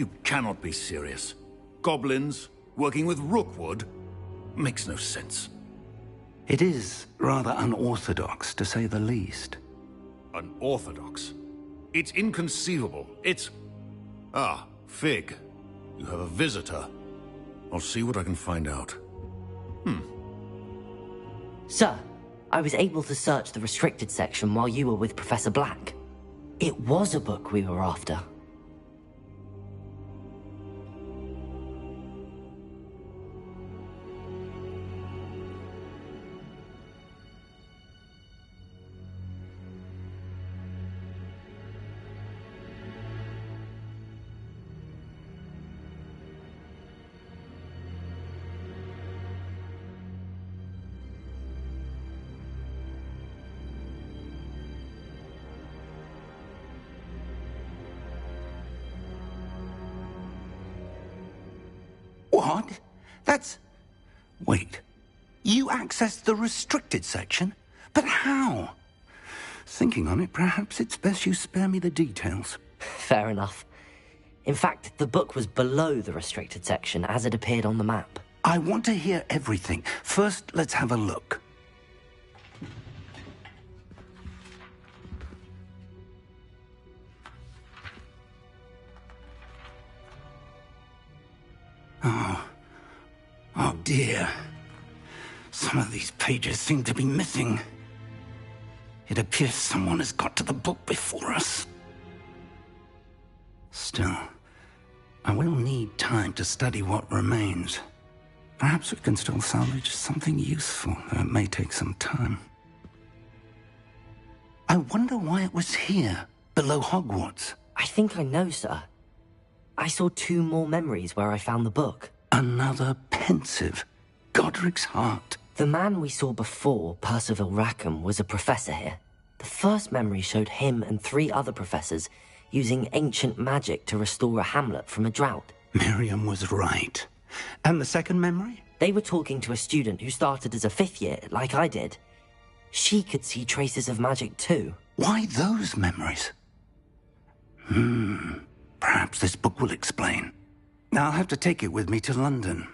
You cannot be serious. Goblins, working with Rookwood? Makes no sense. It is rather unorthodox, to say the least. Unorthodox? It's inconceivable. It's... Ah, Fig. You have a visitor. I'll see what I can find out. Sir, I was able to search the restricted section while you were with Professor Black. It was a book we were after. What? That's... Wait. You accessed the restricted section? But how? Thinking on it, perhaps it's best you spare me the details. Fair enough. In fact, the book was below the restricted section as it appeared on the map. I want to hear everything. First, let's have a look. Oh dear. Some of these pages seem to be missing. It appears someone has got to the book before us. Still, I will need time to study what remains. Perhaps we can still salvage something useful, though it may take some time. I wonder why it was here, below Hogwarts. I think I know, sir. I saw 2 more memories where I found the book. Another pensive. Godric's heart. The man we saw before, Percival Rackham, was a professor here. The first memory showed him and 3 other professors using ancient magic to restore a hamlet from a drought. Miriam was right. And the second memory? They were talking to a student who started as a 5th year, like I did. She could see traces of magic too. Why those memories? Perhaps this book will explain. I'll have to take it with me to London.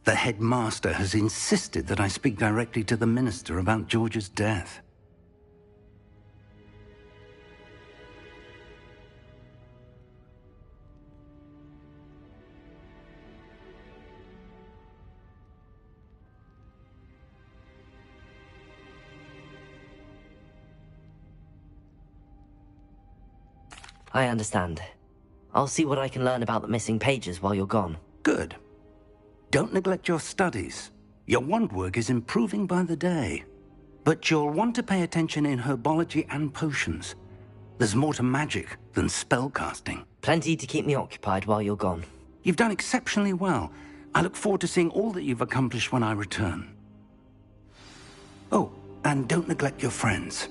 The headmaster has insisted that I speak directly to the minister about George's death. I understand. I'll see what I can learn about the missing pages while you're gone. Good. Don't neglect your studies. Your wand work is improving by the day. But you'll want to pay attention in herbology and potions. There's more to magic than spellcasting. Plenty to keep me occupied while you're gone. You've done exceptionally well. I look forward to seeing all that you've accomplished when I return. Oh, and don't neglect your friends.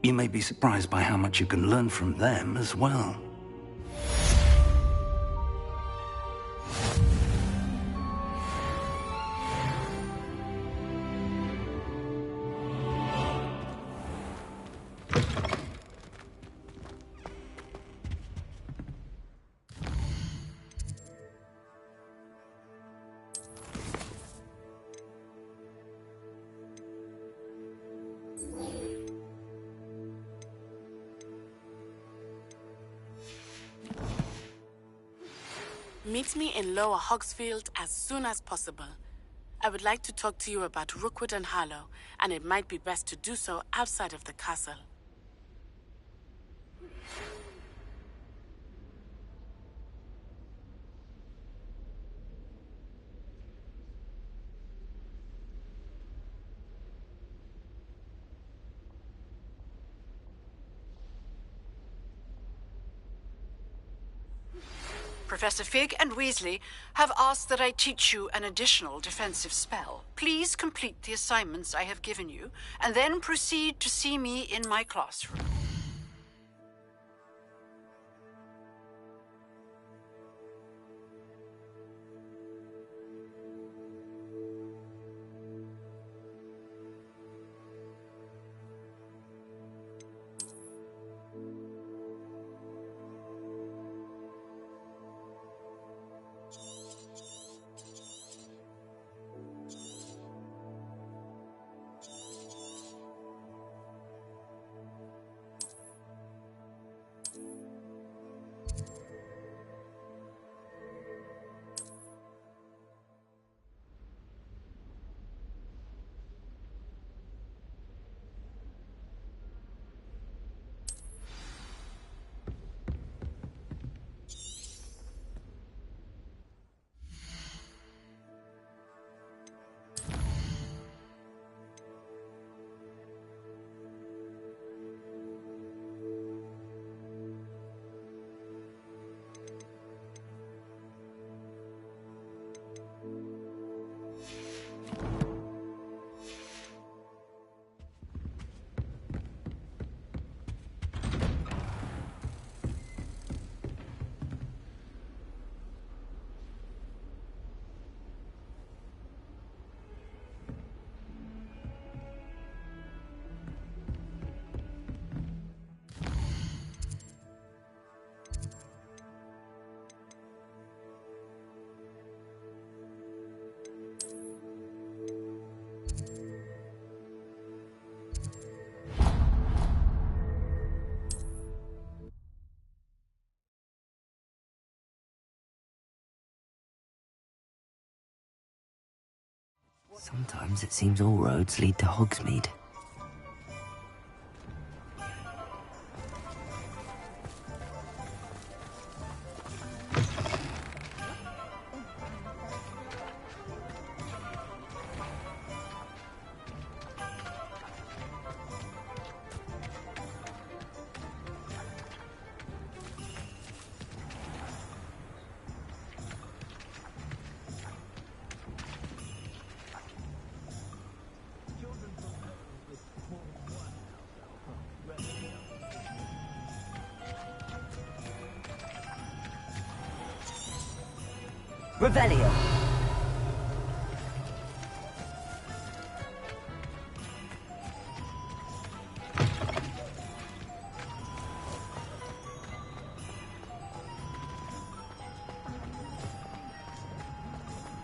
You may be surprised by how much you can learn from them as well. Meet me in Lower Hogsfield as soon as possible. I would like to talk to you about Rookwood and Harlow, and it might be best to do so outside of the castle. Professor Fig and Weasley have asked that I teach you an additional defensive spell. Please complete the assignments I have given you, and then proceed to see me in my classroom. Sometimes it seems all roads lead to Hogsmeade. Revelio.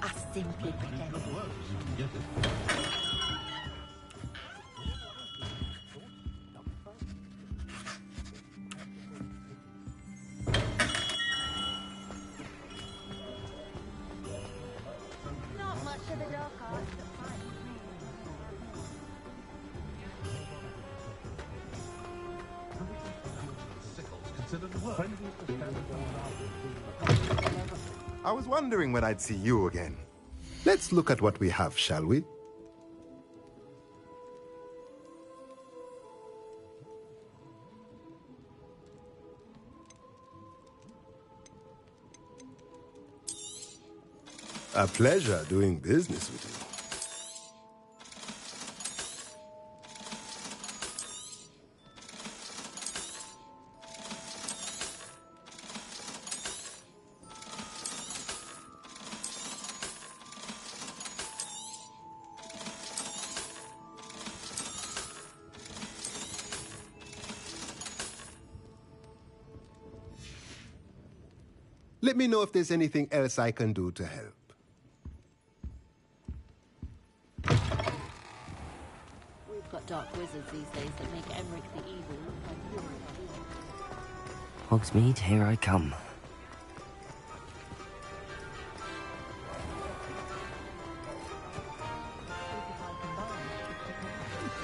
I simply pretend. I was wondering when I'd see you again. Let's look at what we have, shall we? A pleasure doing business with you. Let me know if there's anything else I can do to help. We've got dark wizards these days that make Emmerich the Evil look like Hogsmeade, here I come.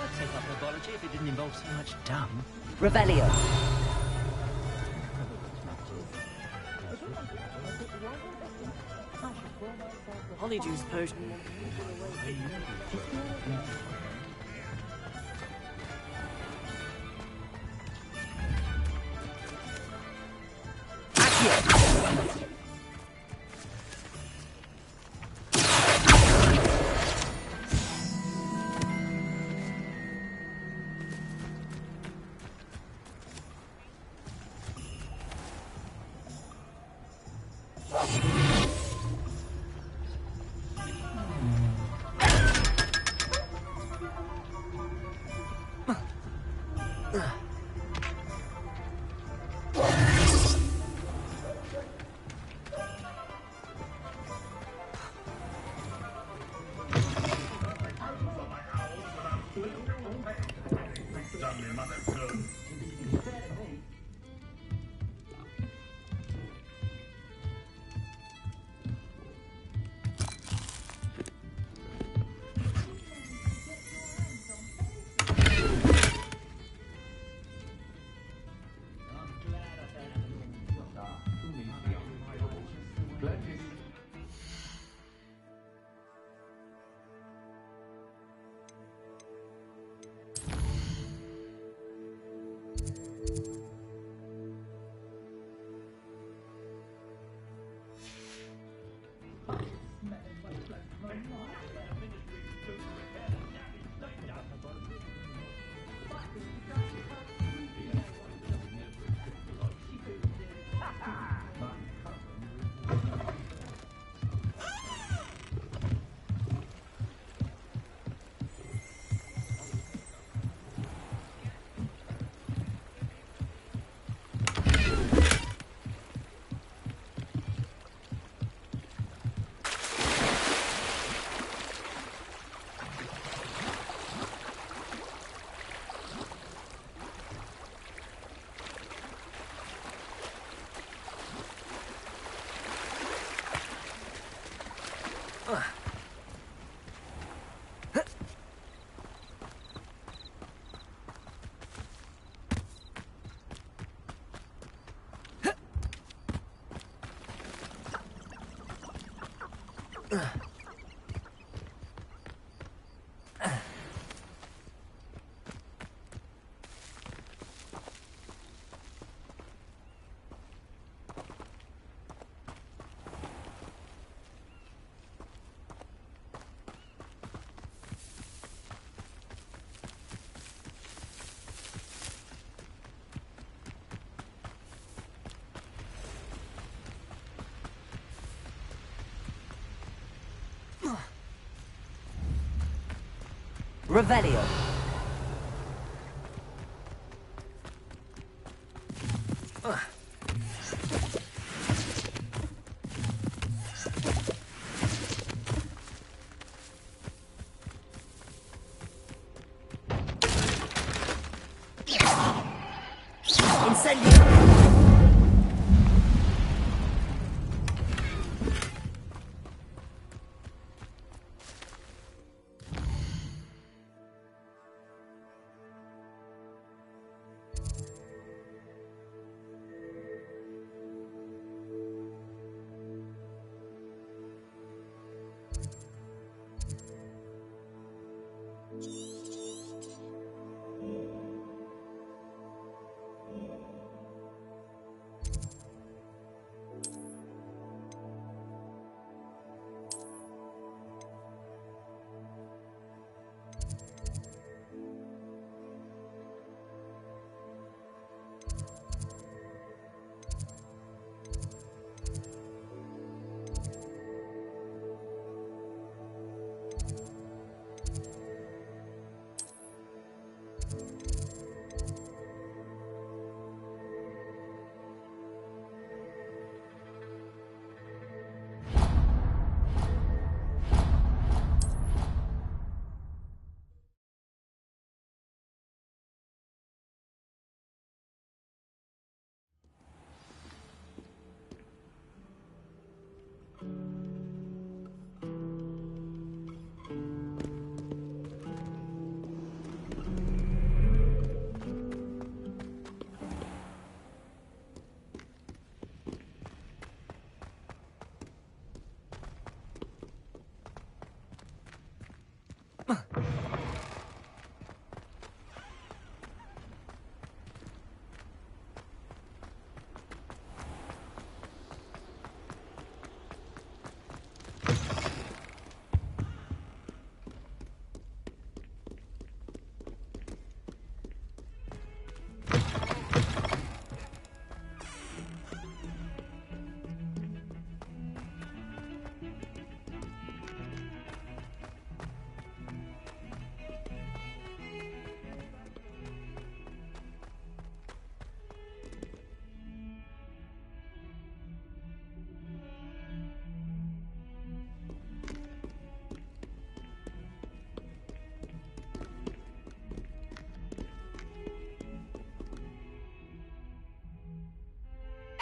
I'd take up herbology if it didn't involve so much dung. Revelio. Polyjuice potion. Revelio. Incendio.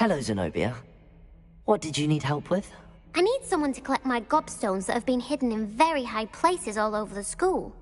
Hello, Zenobia. What did you need help with? I need someone to collect my gobstones that have been hidden in very high places all over the school.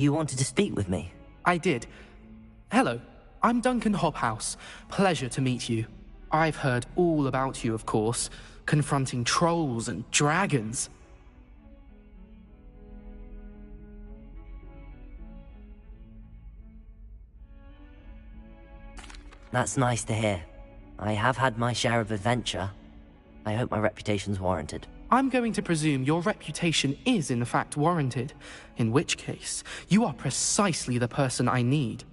You wanted to speak with me? I did. Hello, I'm Duncan Hobhouse. Pleasure to meet you. I've heard all about you, of course, confronting trolls and dragons. That's nice to hear. I have had my share of adventure. I hope my reputation's warranted. I'm going to presume your reputation is in fact warranted, in which case, you are precisely the person I need.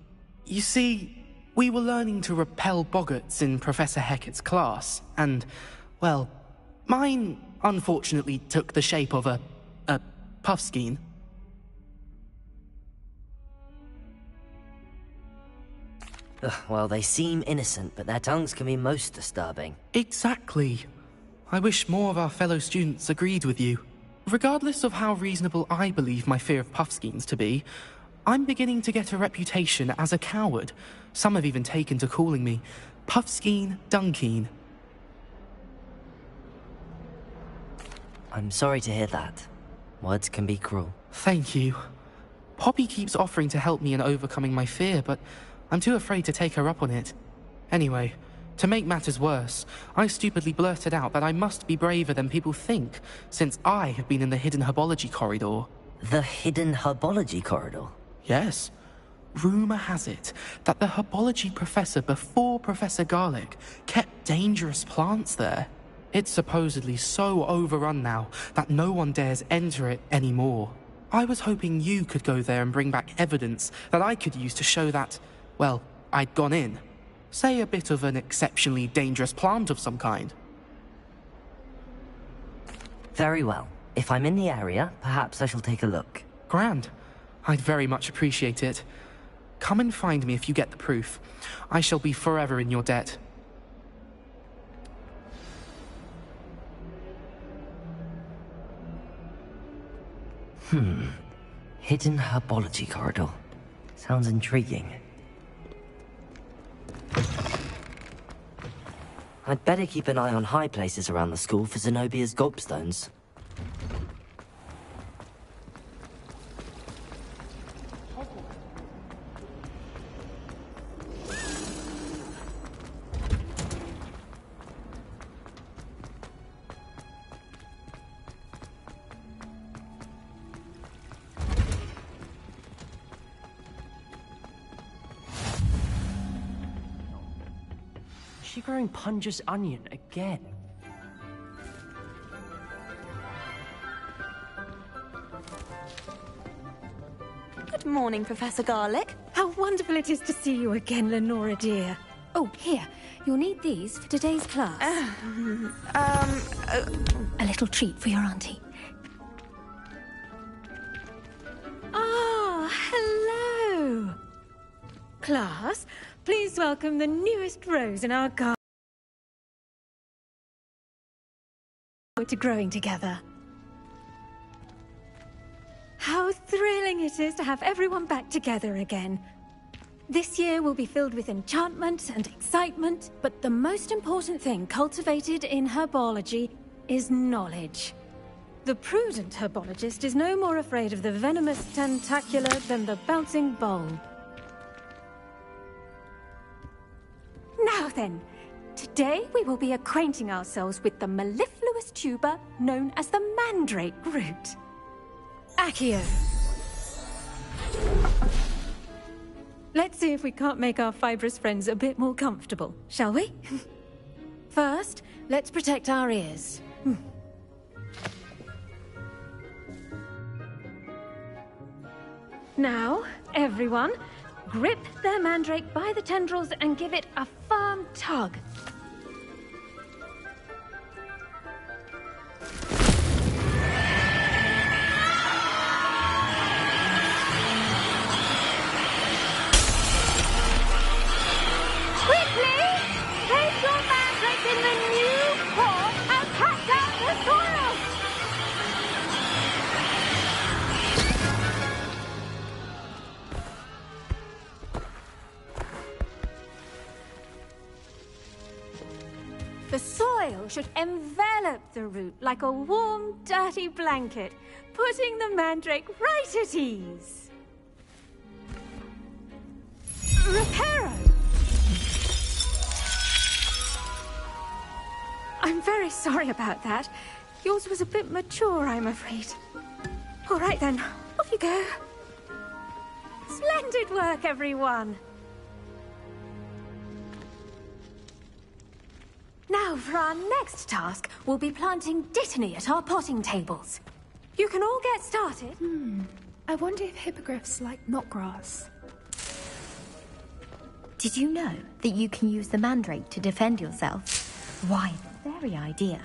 You see, we were learning to repel boggarts in Professor Hecat's class, and, well, mine unfortunately took the shape of a puffskein. Well, they seem innocent, but their tongues can be most disturbing. Exactly. I wish more of our fellow students agreed with you. Regardless of how reasonable I believe my fear of puffskeins to be, I'm beginning to get a reputation as a coward. Some have even taken to calling me Puffskein Dunkeen. I'm sorry to hear that. Words can be cruel. Thank you. Poppy keeps offering to help me in overcoming my fear, but I'm too afraid to take her up on it. Anyway, to make matters worse, I stupidly blurted out that I must be braver than people think, since I have been in the hidden herbology corridor. The hidden herbology corridor? Yes. Rumour has it that the herbology professor before Professor Garlic kept dangerous plants there. It's supposedly so overrun now that no one dares enter it anymore. I was hoping you could go there and bring back evidence that I could use to show that, well, I'd gone in. Say a bit of an exceptionally dangerous plant of some kind. Very well. If I'm in the area, perhaps I shall take a look. Grand. I'd very much appreciate it. Come and find me if you get the proof. I shall be forever in your debt. Hidden herbology corridor. Sounds intriguing. I'd better keep an eye on high places around the school for Zenobia's gobstones. Is she growing Punja's onion again? Good morning, Professor Garlic. How wonderful it is to see you again, Lenora dear. Oh, here. You'll need these for today's class. A little treat for your auntie. Ah, hello. Class, please welcome the newest rose in our garden. To growing together. How thrilling it is to have everyone back together again. This year will be filled with enchantment and excitement, but the most important thing cultivated in herbology is knowledge. The prudent herbologist is no more afraid of the venomous tentacular than the bouncing bulb. Now then, today we will be acquainting ourselves with the mellifluous tuber known as the mandrake root. Accio. Let's see if we can't make our fibrous friends a bit more comfortable, shall we? First, let's protect our ears. Now, everyone, grip their mandrake by the tendrils and give it a firm tug. Quickly! Place your mandrake in the new pot and pat down the soil! The soil should envelop the root like a warm, dirty blanket, putting the mandrake right at ease. Reparo! I'm very sorry about that. Yours was a bit mature, I'm afraid. All right then, off you go. Splendid work, everyone! Now, for our next task, we'll be planting dittany at our potting tables. You can all get started. I wonder if hippogriffs like knotgrass. Did you know that you can use the mandrake to defend yourself? Why, the very idea.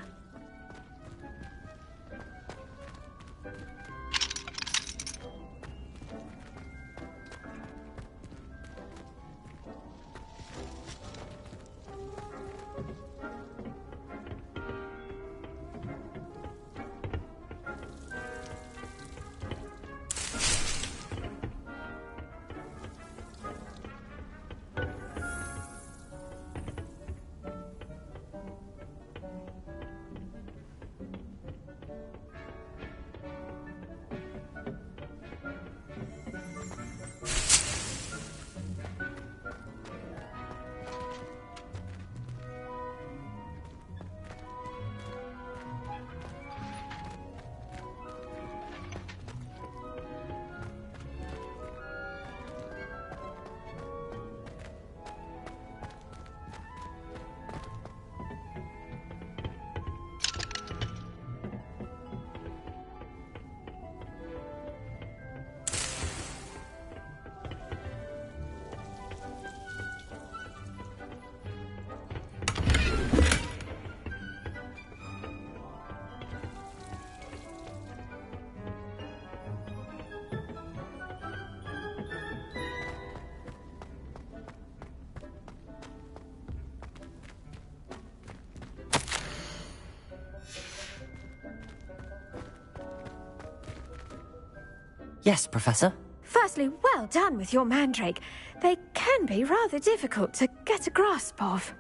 Yes, Professor? Firstly, well done with your mandrake. They can be rather difficult to get a grasp of.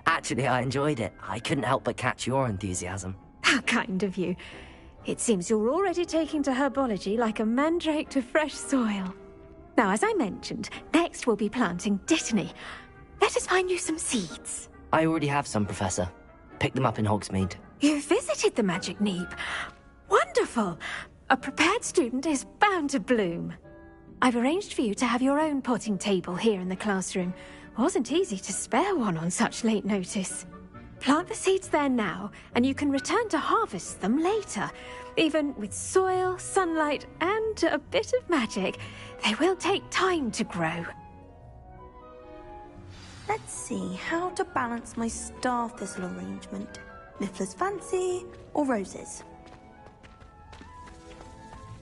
Actually, I enjoyed it. I couldn't help but catch your enthusiasm. How kind of you. It seems you're already taking to herbology like a mandrake to fresh soil. Now, as I mentioned, next we'll be planting dittany. Let us find you some seeds. I already have some, Professor. Picked them up in Hogsmeade. You visited the Magic Neep. Wonderful! A prepared student is bound to bloom. I've arranged for you to have your own potting table here in the classroom. Wasn't easy to spare one on such late notice. Plant the seeds there now, and you can return to harvest them later. Even with soil, sunlight, and a bit of magic, they will take time to grow. Let's see how to balance my star thistle arrangement. Niffler's fancy or roses?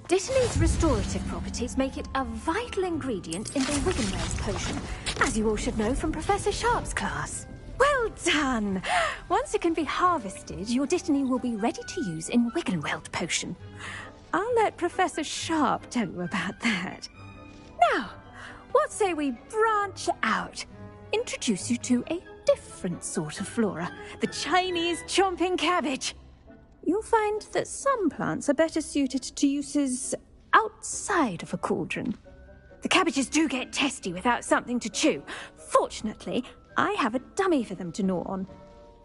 Dittany's restorative properties make it a vital ingredient in the Wiggenweld potion, as you all should know from Professor Sharp's class. Well done! Once it can be harvested, your dittany will be ready to use in Wiggenweld potion. I'll let Professor Sharp tell you about that. Now, what say we branch out? Introduce you to a different sort of flora, the Chinese chomping cabbage. You'll find that some plants are better suited to uses outside of a cauldron. The cabbages do get testy without something to chew. Fortunately, I have a dummy for them to gnaw on.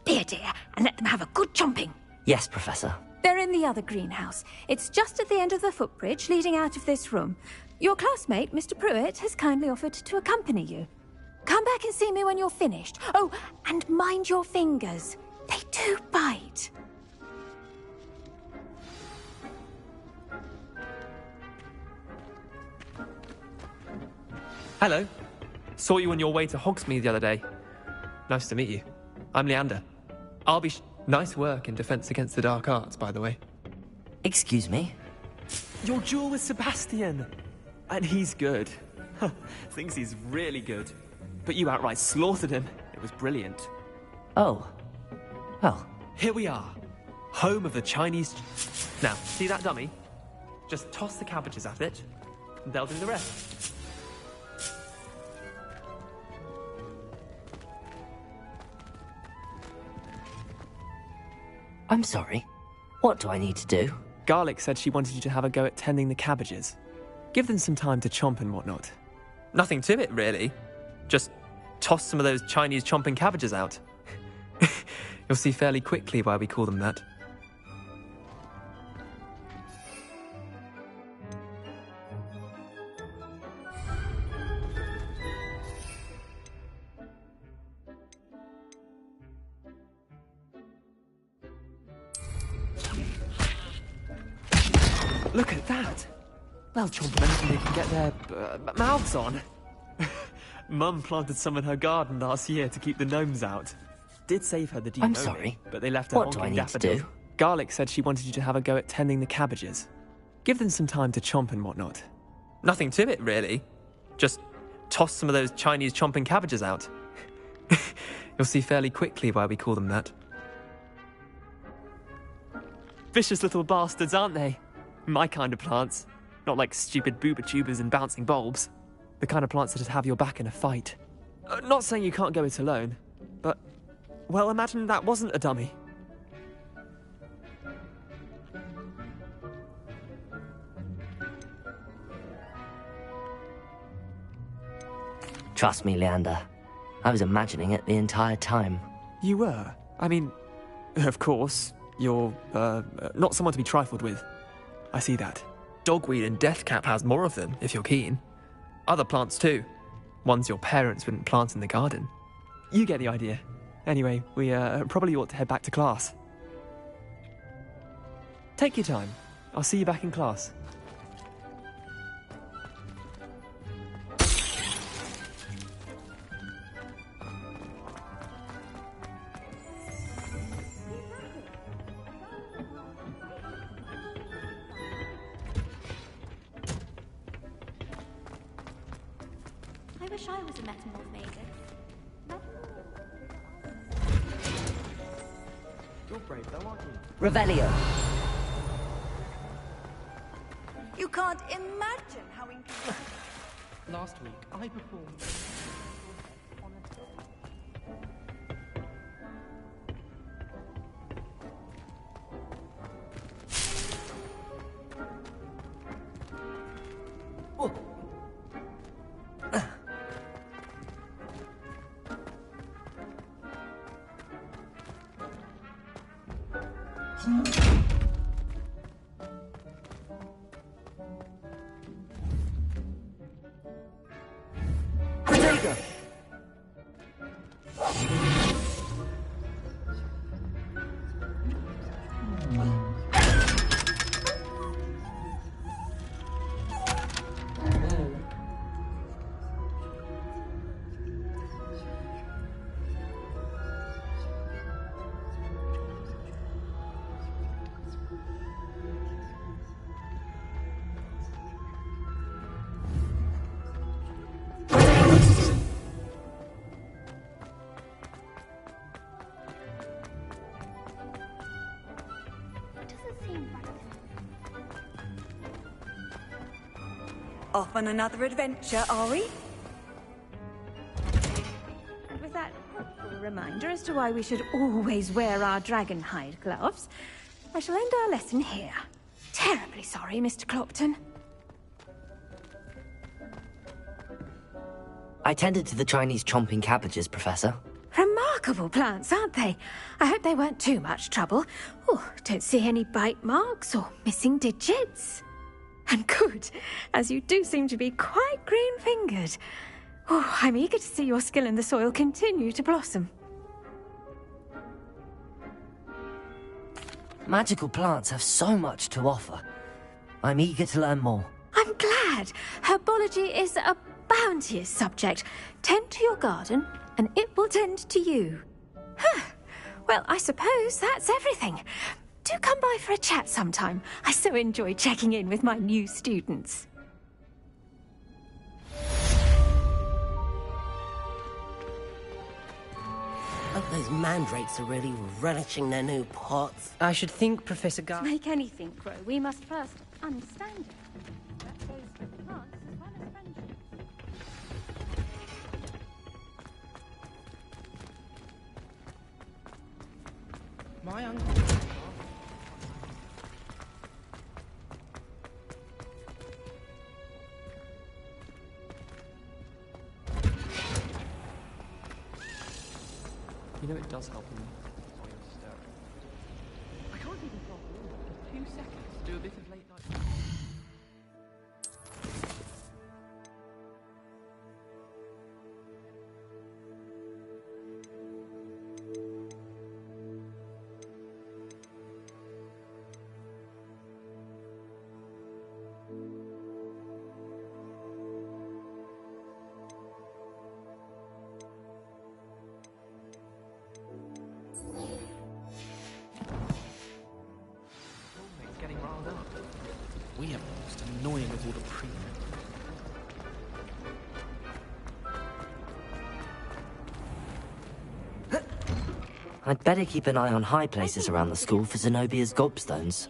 Here, dear, and let them have a good chomping. Yes, Professor. They're in the other greenhouse. It's just at the end of the footbridge leading out of this room. Your classmate, Mr. Pruitt, has kindly offered to accompany you. Come back and see me when you're finished. Oh, and mind your fingers. They do bite. Hello. Saw you on your way to Hogsmeade the other day. Nice to meet you. I'm Leander. I'll be nice work in Defense Against the Dark Arts, by the way. Excuse me? Your duel with Sebastian. And he's good. Thinks he's really good. But you outright slaughtered him. It was brilliant. Oh. Well. Here we are. Home of the Chinese... Now, see that dummy? Just toss the cabbages at it, and they'll do the rest. I'm sorry. What do I need to do? Garlic said she wanted you to have a go at tending the cabbages. Give them some time to chomp and whatnot. Nothing to it, really. Just toss some of those Chinese chomping cabbages out. You'll see fairly quickly why we call them that. Look at that! Well, chomping anything they can get their mouths on. Mum planted some in her garden last year to keep the gnomes out. Did save her the demonic, I'm sorry. but they left her What do I honking need to daffodils. do? Garlic said she wanted you to have a go at tending the cabbages. Give them some time to chomp and whatnot. Nothing to it, really. Just toss some of those Chinese chomping cabbages out. You'll see fairly quickly why we call them that. Vicious little bastards, aren't they? My kind of plants. Not like stupid booba tubers and bouncing bulbs. The kind of plants that'd have your back in a fight. Not saying you can't go it alone, but, well, imagine that wasn't a dummy. Trust me, Leander. I was imagining it the entire time. You were? I mean, of course, you're, not someone to be trifled with. I see that. Dogweed and deathcap has more of them, if you're keen. Other plants too. Ones your parents wouldn't plant in the garden. You get the idea. Anyway, we probably ought to head back to class. Take your time. I'll see you back in class. I wish I was a metamorph maiden. You're brave though, aren't you? Revelio. You can't imagine how inconvenient. Last week, I performed. Off on another adventure, are we? And with that helpful reminder as to why we should always wear our dragon hide gloves, I shall end our lesson here. Terribly sorry, Mr. Clopton. I tended to the Chinese chomping cabbages, Professor. Remarkable plants, aren't they? I hope they weren't too much trouble. Oh, don't see any bite marks or missing digits. And good, as you do seem to be quite green-fingered. Oh, I'm eager to see your skill in the soil continue to blossom. Magical plants have so much to offer. I'm eager to learn more. I'm glad. Herbology is a bounteous subject. Tend to your garden, and it will tend to you. Huh. Well, I suppose that's everything. Do come by for a chat sometime. I so enjoy checking in with my new students. Hope those mandrakes are really relishing their new pots. I should think Professor To make anything grow, we must first understand it. That goes for plants as well as friendships. My uncle. You know it does help when you're stirring. I can't even drop water. 2 seconds to do a bit of late night. I'd better keep an eye on high places around the school for Zenobia's gobstones.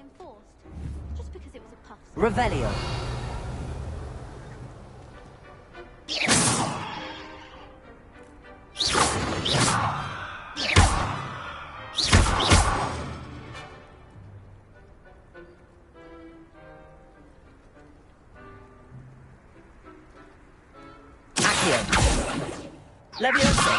Just because it was a puff. Revelio. Leviosa!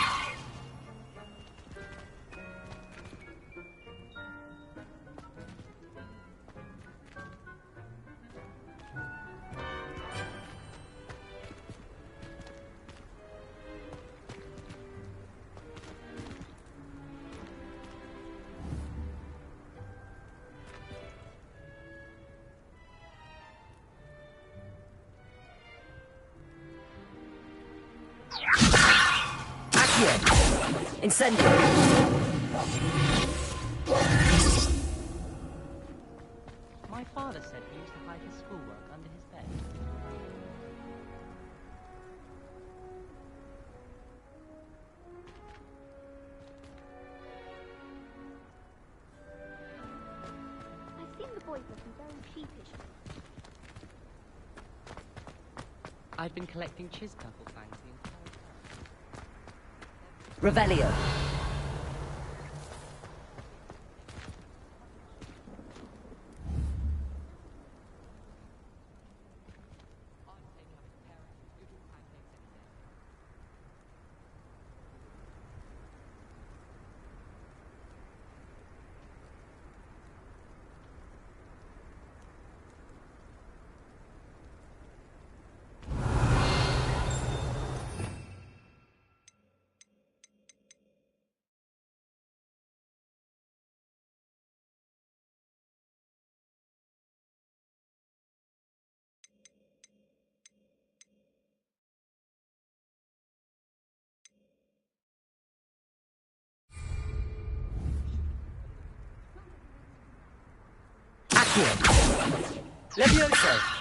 Incendio! My father said he used to hide his schoolwork under his bed. I've seen the boys looking very sheepish. I've been collecting Chiz-Purple fangs the entire time. Revelio. Leviosa!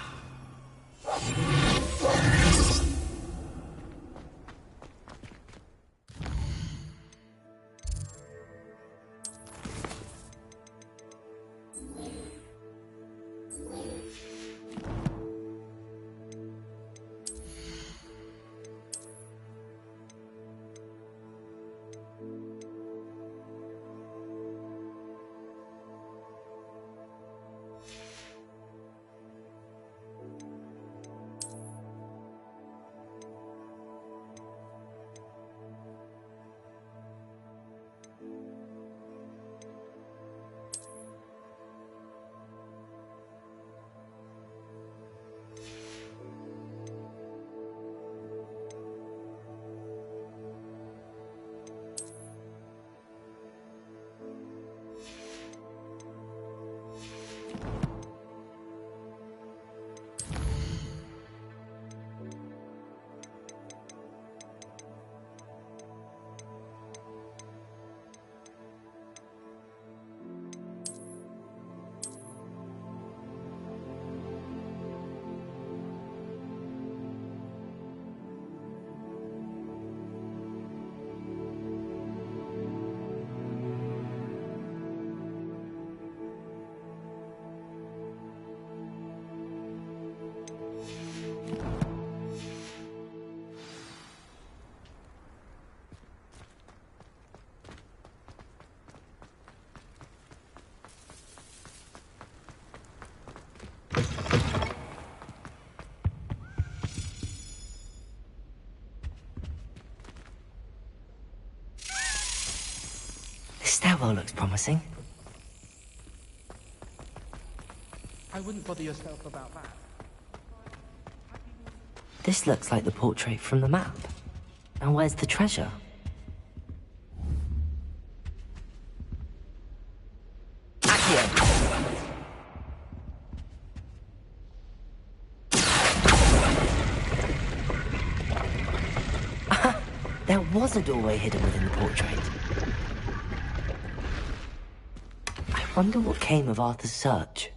This stairwell looks promising. I wouldn't bother yourself about that. This looks like the portrait from the map. And where's the treasure? There was a doorway hidden within the portrait. I wonder what came of Arthur's search.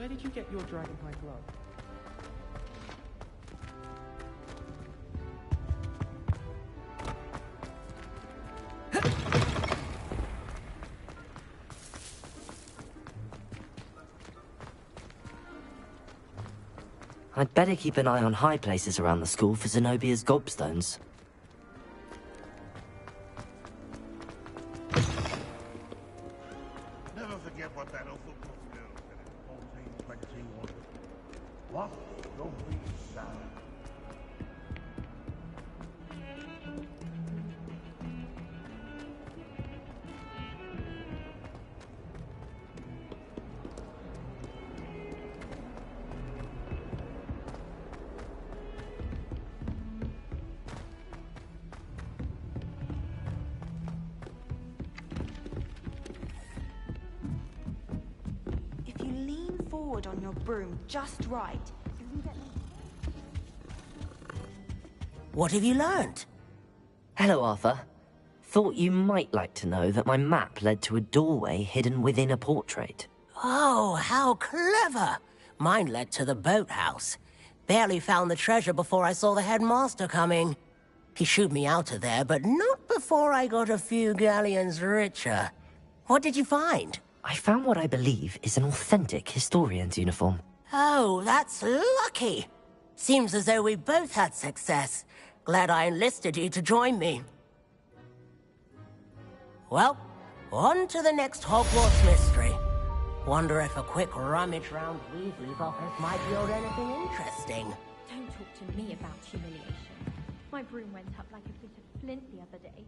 where did you get your dragonhide glove? I'd better keep an eye on high places around the school for Zenobia's gobstones. Never forget what that football girl said in 1421. What? Don't be sad. On your broom just right. What have you learned? Hello, Arthur. Thought you might like to know that my map led to a doorway hidden within a portrait. Oh, how clever! Mine led to the boathouse. Barely found the treasure before I saw the headmaster coming. He shooed me out of there, but not before I got a few galleons richer. What did you find? I found what I believe is an authentic historian's uniform. Oh, that's lucky. Seems as though we both had success. Glad I enlisted you to join me. Well, on to the next Hogwarts mystery. Wonder if a quick rummage round Weasley's office might yield anything interesting. Don't talk to me about humiliation. My broom went up like a bit of flint the other day.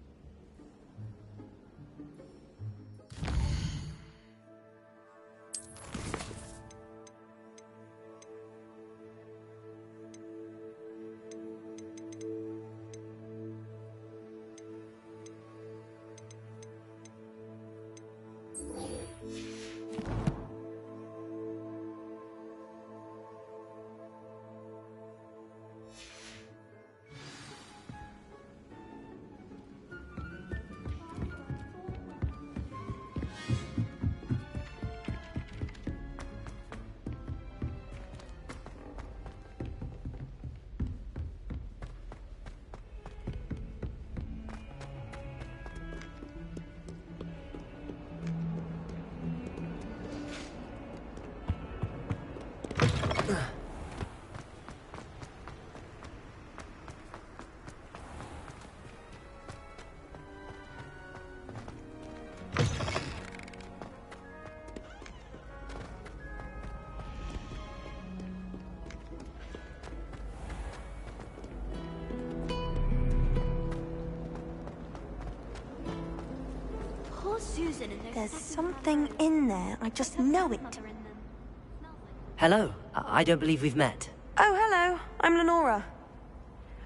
There's something in there. I just know it. Hello. I don't believe we've met. Oh, hello. I'm Lenora.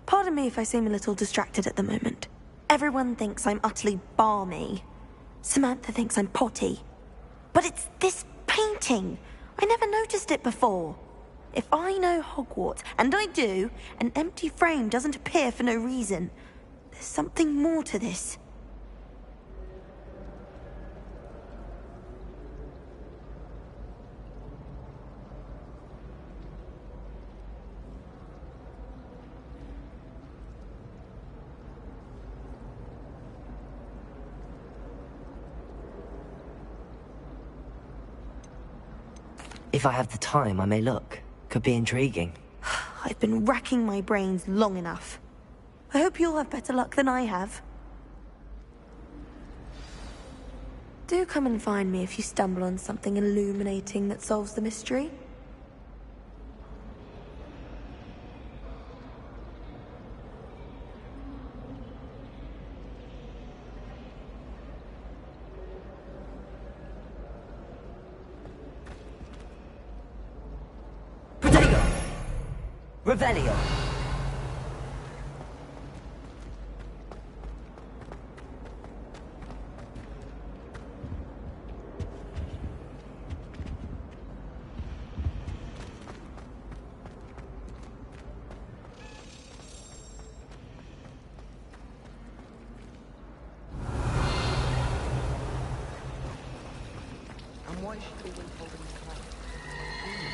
Pardon me if I seem a little distracted at the moment. Everyone thinks I'm utterly balmy. Samantha thinks I'm potty. But it's this painting. I never noticed it before. If I know Hogwarts, and I do, an empty frame doesn't appear for no reason. There's something more to this. If I have the time, I may look. Could be intriguing. I've been racking my brains long enough. I hope you'll have better luck than I have. Do come and find me if you stumble on something illuminating that solves the mystery. Revelio. And why should we win holding the class?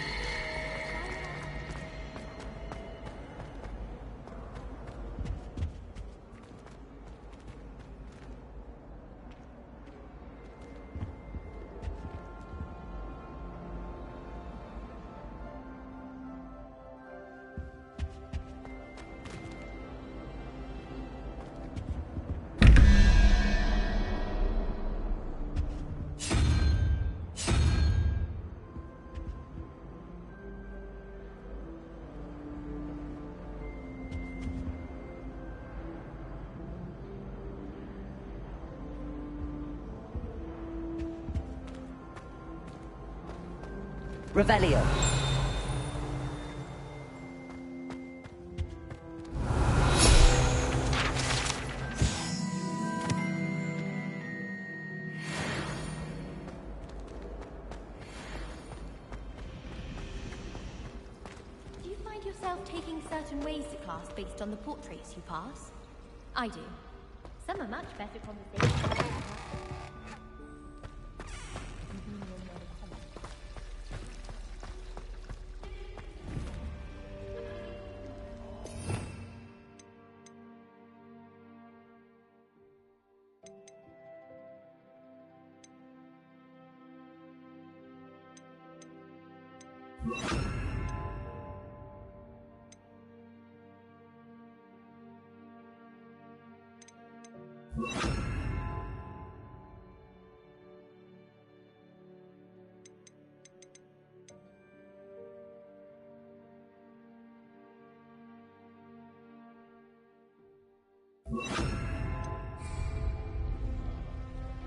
Revelio. Do you find yourself taking certain ways to class based on the portraits you pass? I do. Some are much better conversations.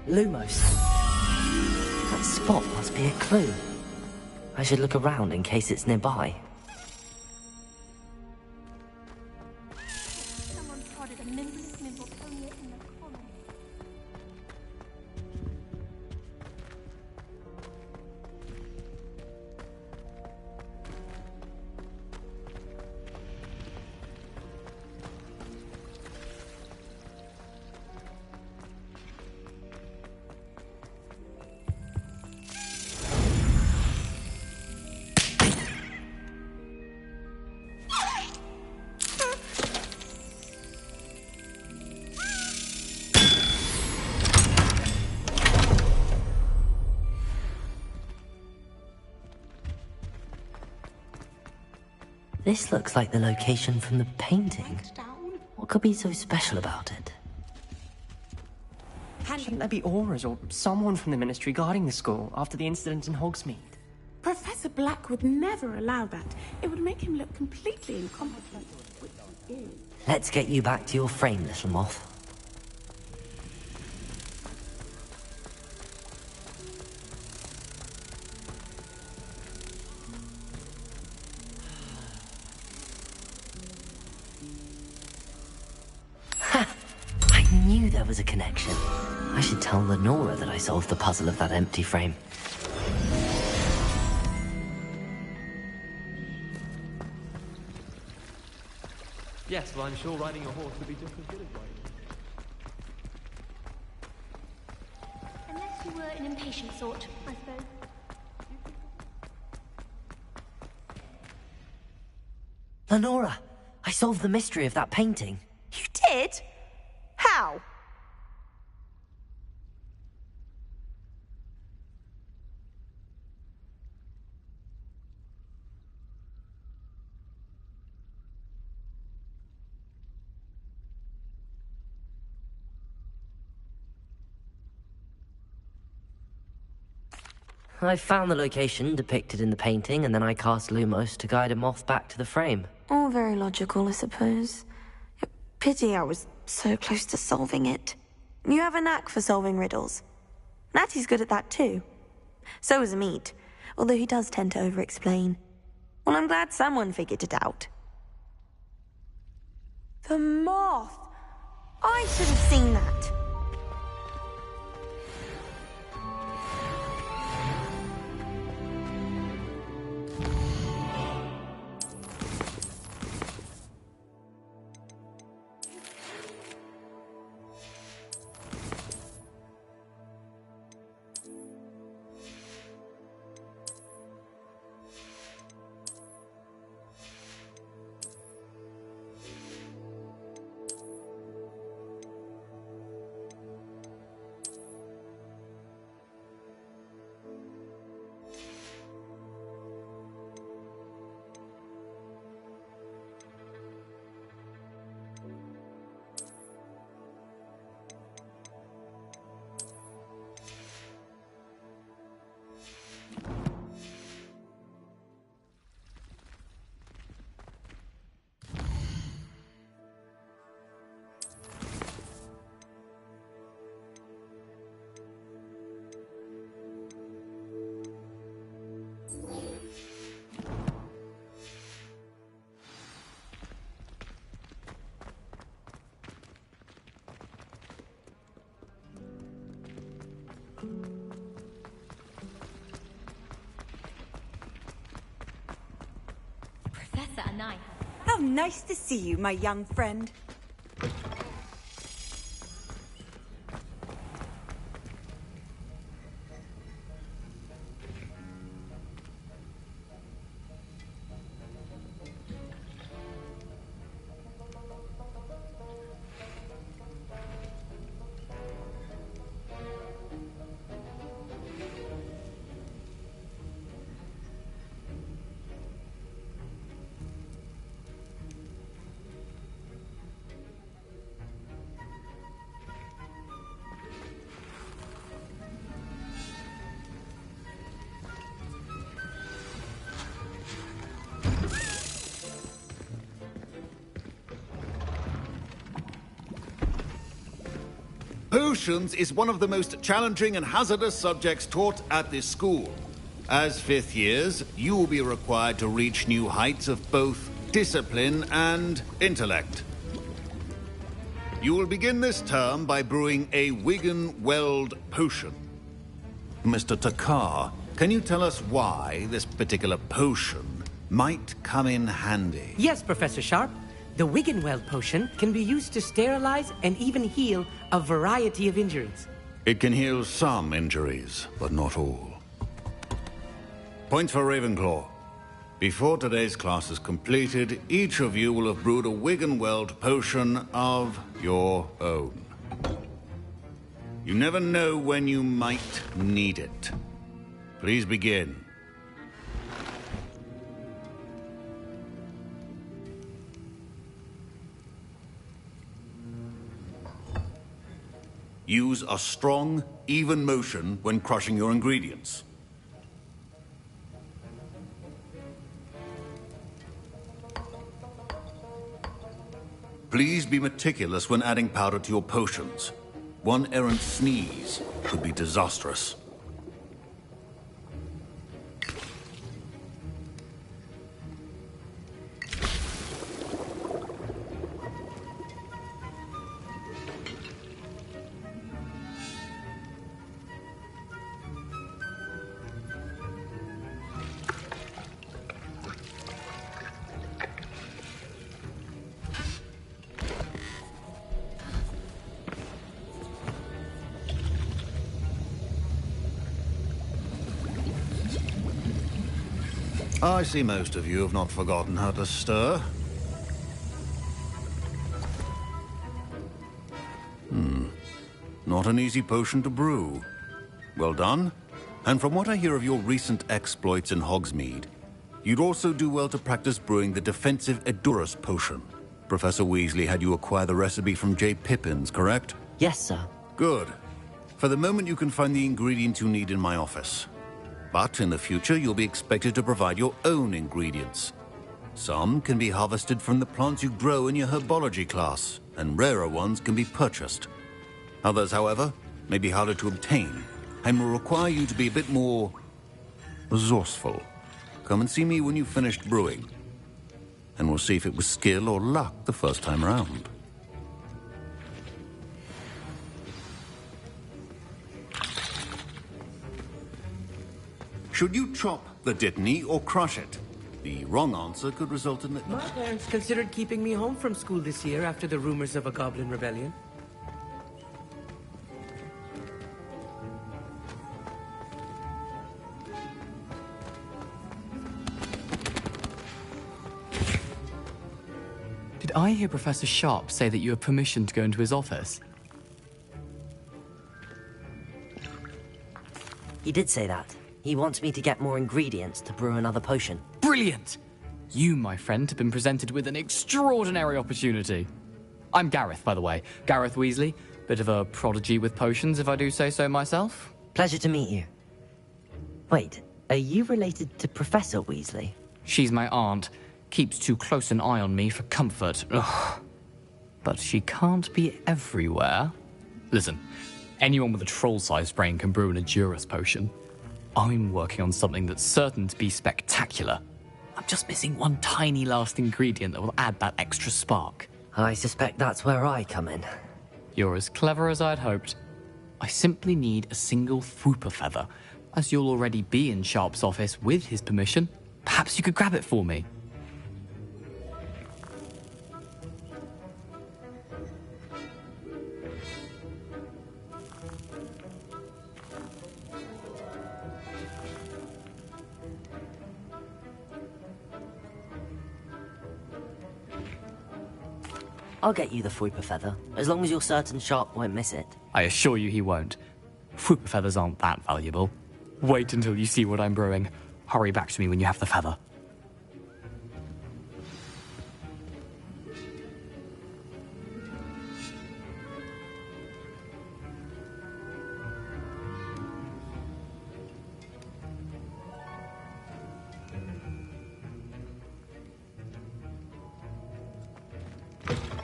Lumos. That spot must be a clue. I should look around in case it's nearby. Someone spotted a nimble pony in the common. This looks like the location from the painting. What could be so special about it? Shouldn't there be auras or someone from the ministry guarding the school after the incident in Hogsmeade? Professor Black would never allow that. It would make him look completely incompetent. Which he is. Let's get you back to your frame, little moth. I knew there was a connection. I should tell Lenora that I solved the puzzle of that empty frame. Yes, well, I'm sure riding a horse would be just as good as riding. Unless you were an impatient sort, I suppose. Lenora, I solved the mystery of that painting. You did? How? I found the location depicted in the painting, and then I cast Lumos to guide a moth back to the frame. All very logical, I suppose. Pity I was so close to solving it. You have a knack for solving riddles. Natty's good at that too. So is Amit, although he does tend to over-explain. Well, I'm glad someone figured it out. The moth! I should have seen that. than I have. How nice to see you, my young friend. Potions is one of the most challenging and hazardous subjects taught at this school. As fifth years, you will be required to reach new heights of both discipline and intellect. You will begin this term by brewing a Wiggenweld potion. Mr. Takar, can you tell us why this particular potion might come in handy? Yes, Professor Sharp. The Wiggenweld potion can be used to sterilize and even heal a variety of injuries. It can heal some injuries, but not all. Points for Ravenclaw. Before today's class is completed, each of you will have brewed a Wiggenweld potion of your own. You never know when you might need it. Please begin. Use a strong, even motion when crushing your ingredients. Please be meticulous when adding powder to your potions. One errant sneeze could be disastrous. I see most of you have not forgotten how to stir. Not an easy potion to brew. Well done. And from what I hear of your recent exploits in Hogsmeade, you'd also do well to practice brewing the defensive Edurus potion. Professor Weasley had you acquire the recipe from J. Pippins, correct? Yes, sir. Good. For the moment, you can find the ingredients you need in my office. But in the future, you'll be expected to provide your own ingredients. Some can be harvested from the plants you grow in your herbology class, and rarer ones can be purchased. Others, however, may be harder to obtain, and will require you to be a bit more resourceful. Come and see me when you've finished brewing, and we'll see if it was skill or luck the first time round. Should you chop the Dittany or crush it? The wrong answer could result in the... My parents considered keeping me home from school this year after the rumors of a goblin rebellion. Did I hear Professor Sharp say that you have permission to go into his office? He did say that. He wants me to get more ingredients to brew another potion. Brilliant! You, my friend, have been presented with an extraordinary opportunity. I'm Gareth, by the way. Gareth Weasley. Bit of a prodigy with potions, if I do say so myself. Pleasure to meet you. Wait, are you related to Professor Weasley? She's my aunt. Keeps too close an eye on me for comfort. Ugh. But she can't be everywhere. Listen, anyone with a troll-sized brain can brew an Edurus potion. I'm working on something that's certain to be spectacular. I'm just missing one tiny last ingredient that will add that extra spark. I suspect that's where I come in. You're as clever as I'd hoped. I simply need a single Fwooper feather. As you'll already be in Sharp's office with his permission, perhaps you could grab it for me. I'll get you the Fuipa feather, as long as you're certain Sharp won't miss it. I assure you he won't. Fuipa feathers aren't that valuable. Wait until you see what I'm brewing. Hurry back to me when you have the feather.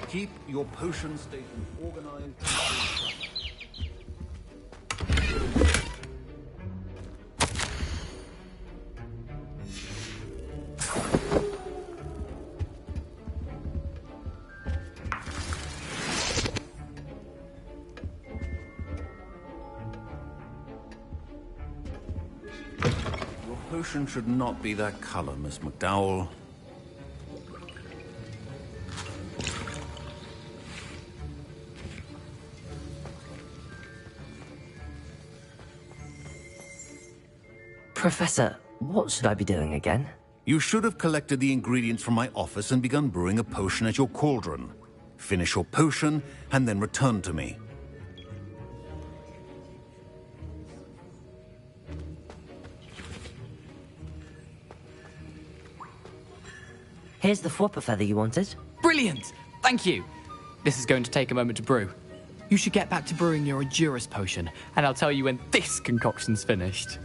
Keep your potion station organized. Your potion should not be that color, Miss McDowell. Professor, what should I be doing again? You should have collected the ingredients from my office and begun brewing a potion at your cauldron. Finish your potion, and then return to me. Here's the Fuipa feather you wanted. Brilliant! Thank you! This is going to take a moment to brew. You should get back to brewing your Edurus potion, and I'll tell you when this concoction's finished.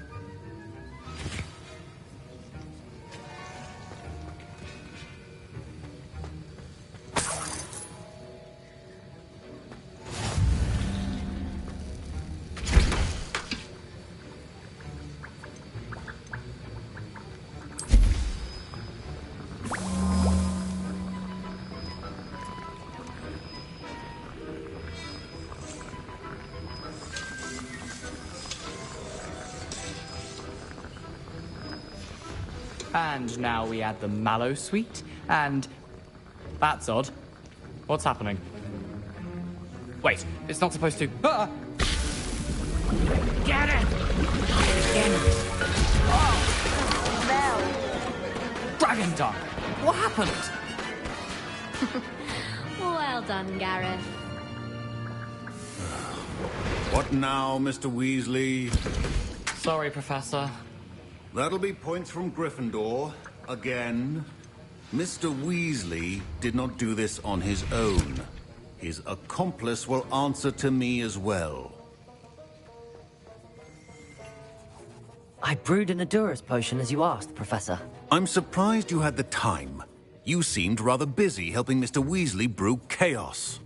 And now we add the mallow sweet, and... That's odd. What's happening? Wait, it's not supposed to... Ah! Get it! Get it! Oh! Dragon Dung! What happened? Well done, Gareth. What now, Mr. Weasley? Sorry, Professor. That'll be points from Gryffindor. Again. Mr. Weasley did not do this on his own. His accomplice will answer to me as well. I brewed an Edurus potion as you asked, Professor. I'm surprised you had the time. You seemed rather busy helping Mr. Weasley brew chaos.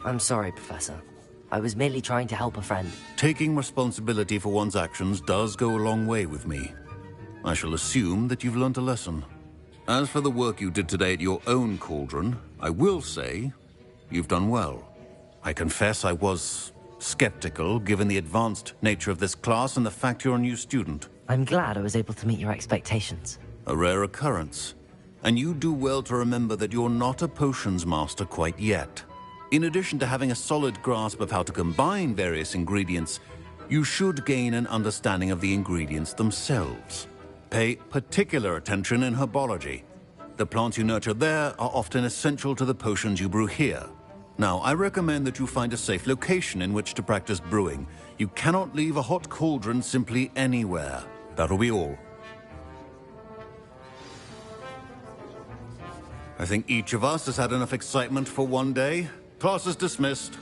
I'm sorry, Professor. I was merely trying to help a friend. Taking responsibility for one's actions does go a long way with me. I shall assume that you've learnt a lesson. As for the work you did today at your own cauldron, I will say you've done well. I confess I was skeptical, given the advanced nature of this class and the fact you're a new student. I'm glad I was able to meet your expectations. A rare occurrence. And you do well to remember that you're not a potions master quite yet. In addition to having a solid grasp of how to combine various ingredients, you should gain an understanding of the ingredients themselves. Pay particular attention in herbology. The plants you nurture there are often essential to the potions you brew here. Now, I recommend that you find a safe location in which to practice brewing. You cannot leave a hot cauldron simply anywhere. That'll be all. I think each of us has had enough excitement for one day. Class is dismissed.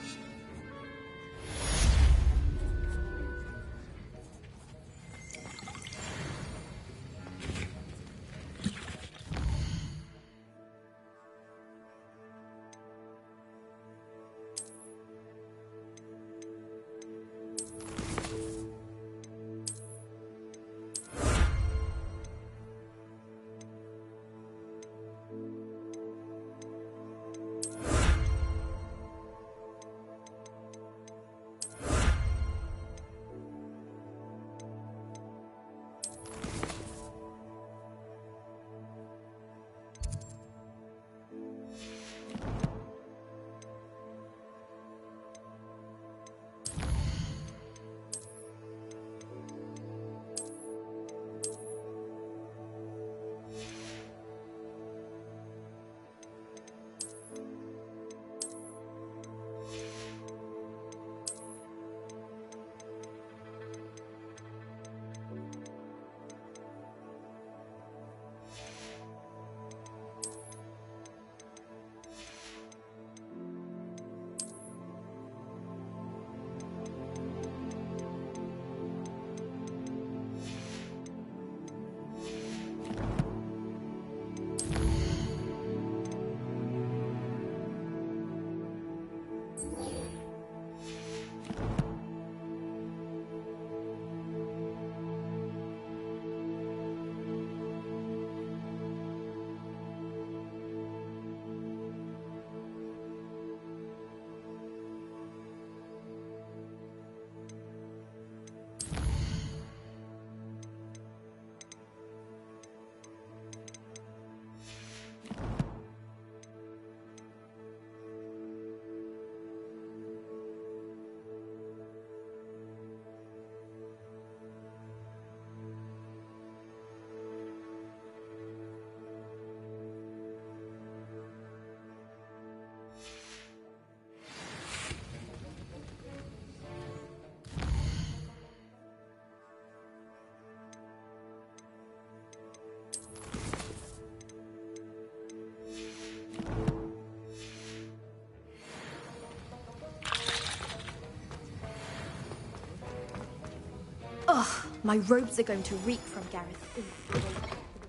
Ugh, my robes are going to reek from Gareth.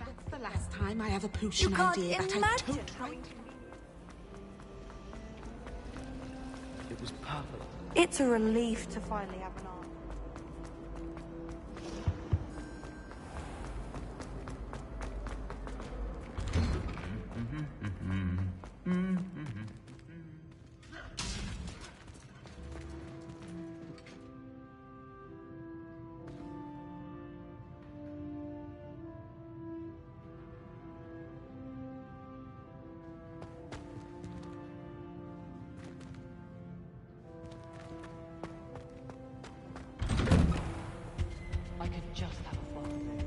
That's the last time I have a potion You can't idea that I imagine don't how It was perfect. It's a relief to finally have an arm. I could just have a fun.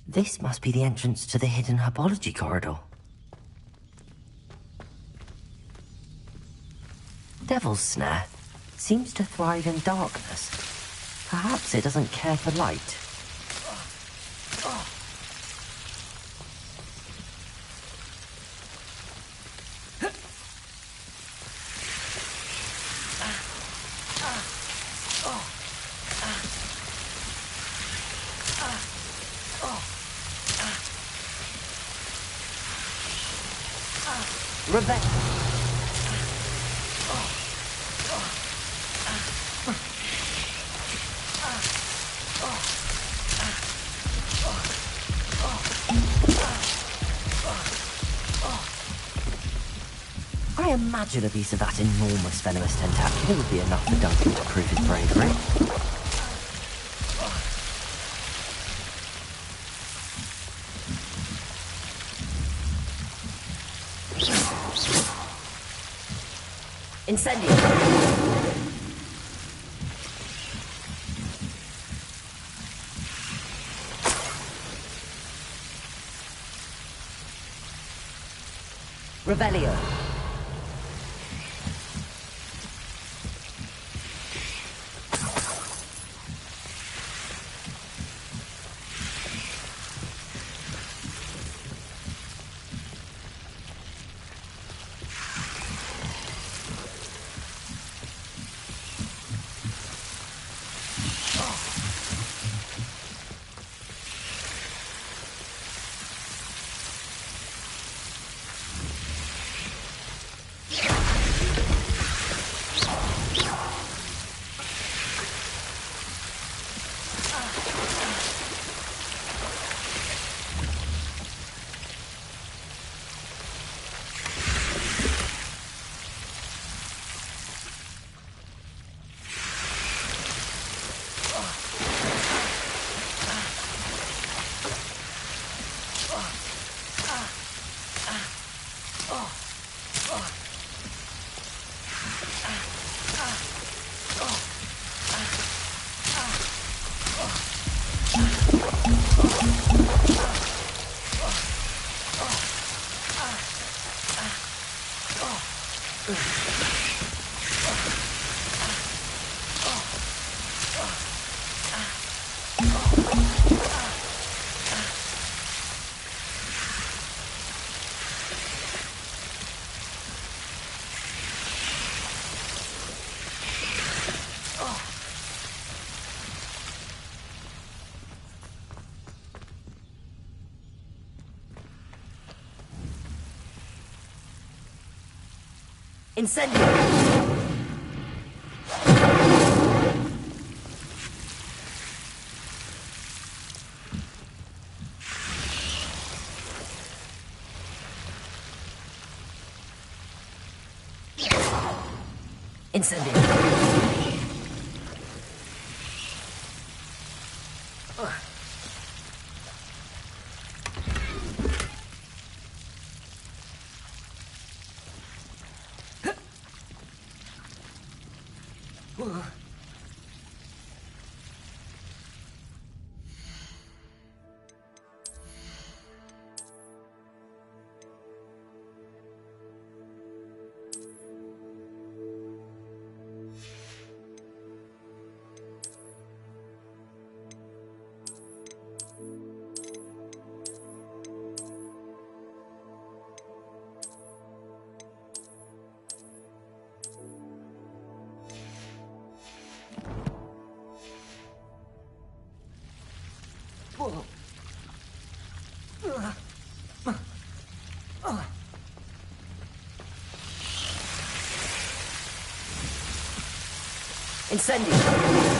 This must be the entrance to the hidden herbology corridor. Devil's Snare seems to thrive in darkness. Perhaps it doesn't care for light. Revenge. I imagine a piece of that enormous venomous tentacle would be enough for Duncan to prove his bravery. Incendio! Revelio! Incendio! Incendio! Incendio!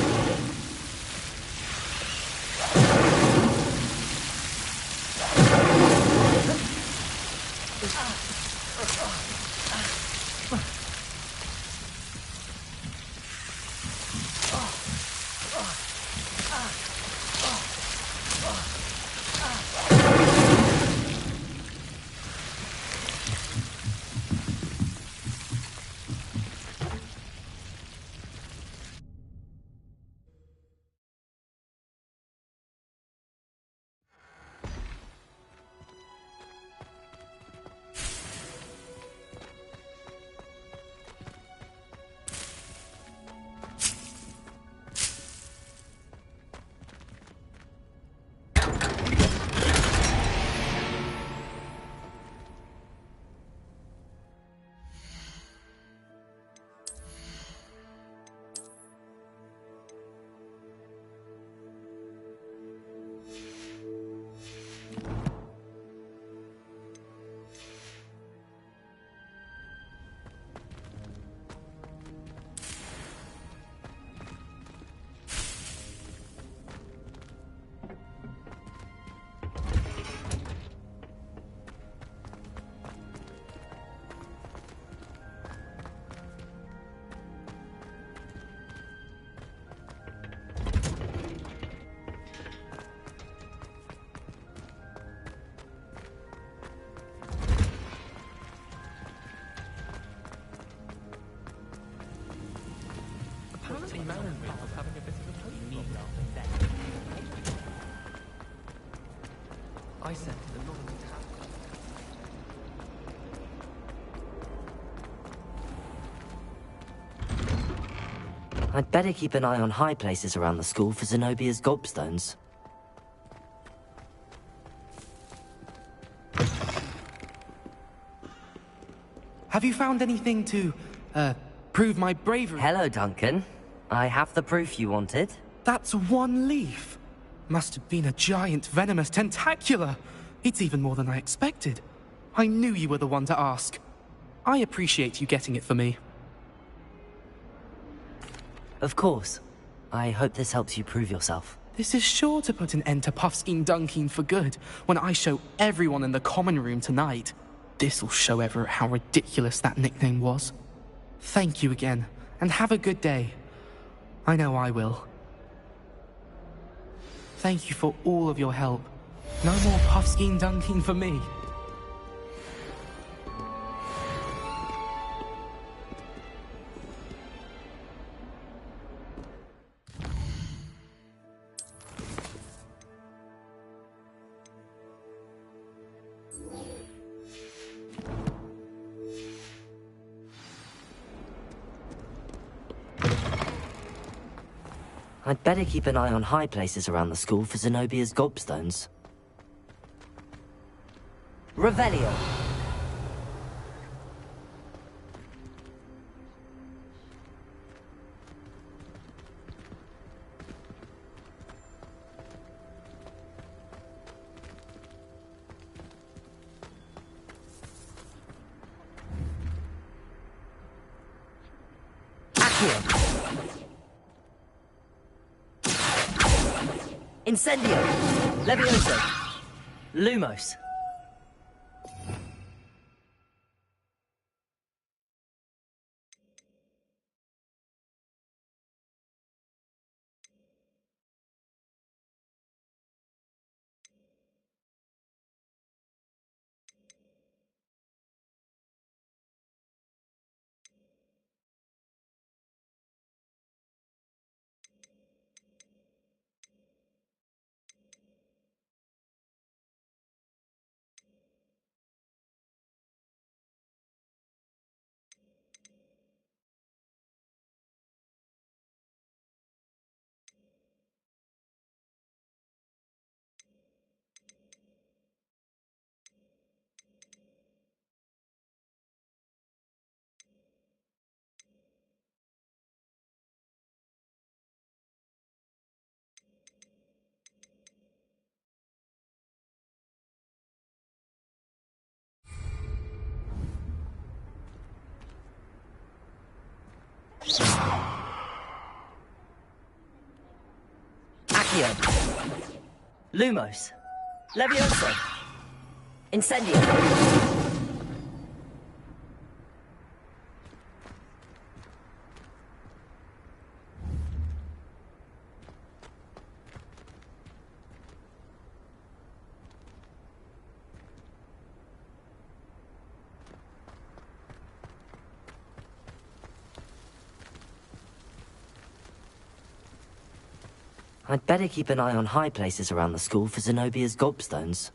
I said to the Lord. I'd better keep an eye on high places around the school for Zenobia's gobstones. Have you found anything to, prove my bravery? Hello, Duncan. I have the proof you wanted. That's one leaf. Must have been a giant venomous tentacula. It's even more than I expected. I knew you were the one to ask. I appreciate you getting it for me. Of course. I hope this helps you prove yourself. This is sure to put an end to Puffskein Dunkeen for good when I show everyone in the common room tonight. This'll show Everett how ridiculous that nickname was. Thank you again, and have a good day. I know I will. Thank you for all of your help. No more Puffskein Dunkeen for me. I'd better keep an eye on high places around the school for Zenobia's gobstones. Revelio! Incendio! Levioso! Lumos! Accio! Lumos! Levioso! Incendio! I'd better keep an eye on high places around the school for Zenobia's gobstones.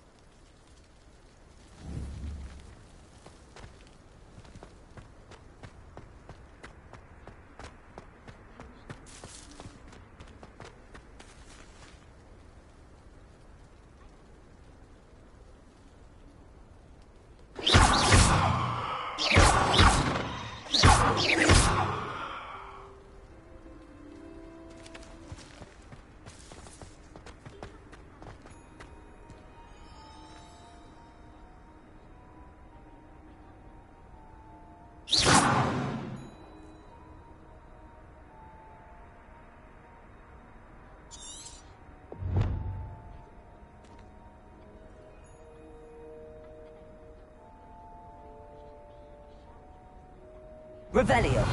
Revelio.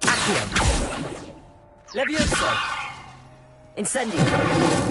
Accio. Levioso. Incendio.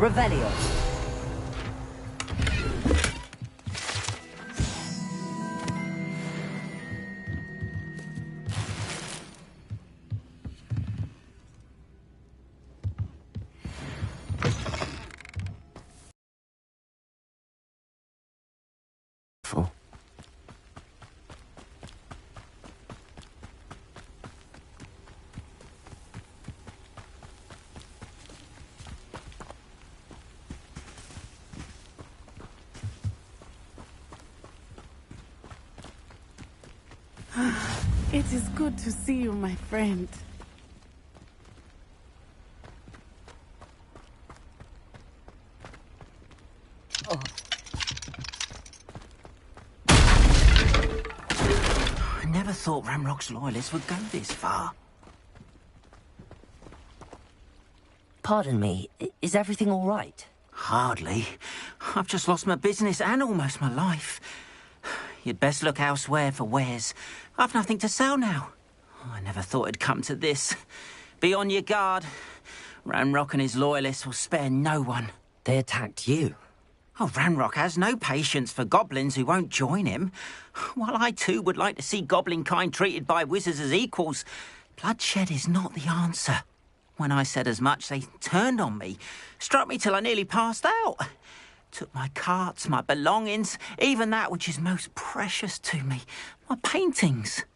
Revelio. It is good to see you, my friend. Oh. I never thought Ranrock's loyalists would go this far. Pardon me, is everything all right? Hardly. I've just lost my business and almost my life. You'd best look elsewhere for wares. I've nothing to sell now. I never thought it'd come to this. Be on your guard. Ranrock and his loyalists will spare no one. They attacked you? Oh, Ranrock has no patience for goblins who won't join him. While I too would like to see goblin kind treated by wizards as equals, bloodshed is not the answer. When I said as much, they turned on me, struck me till I nearly passed out. Took my carts, my belongings, even that which is most precious to me, my paintings.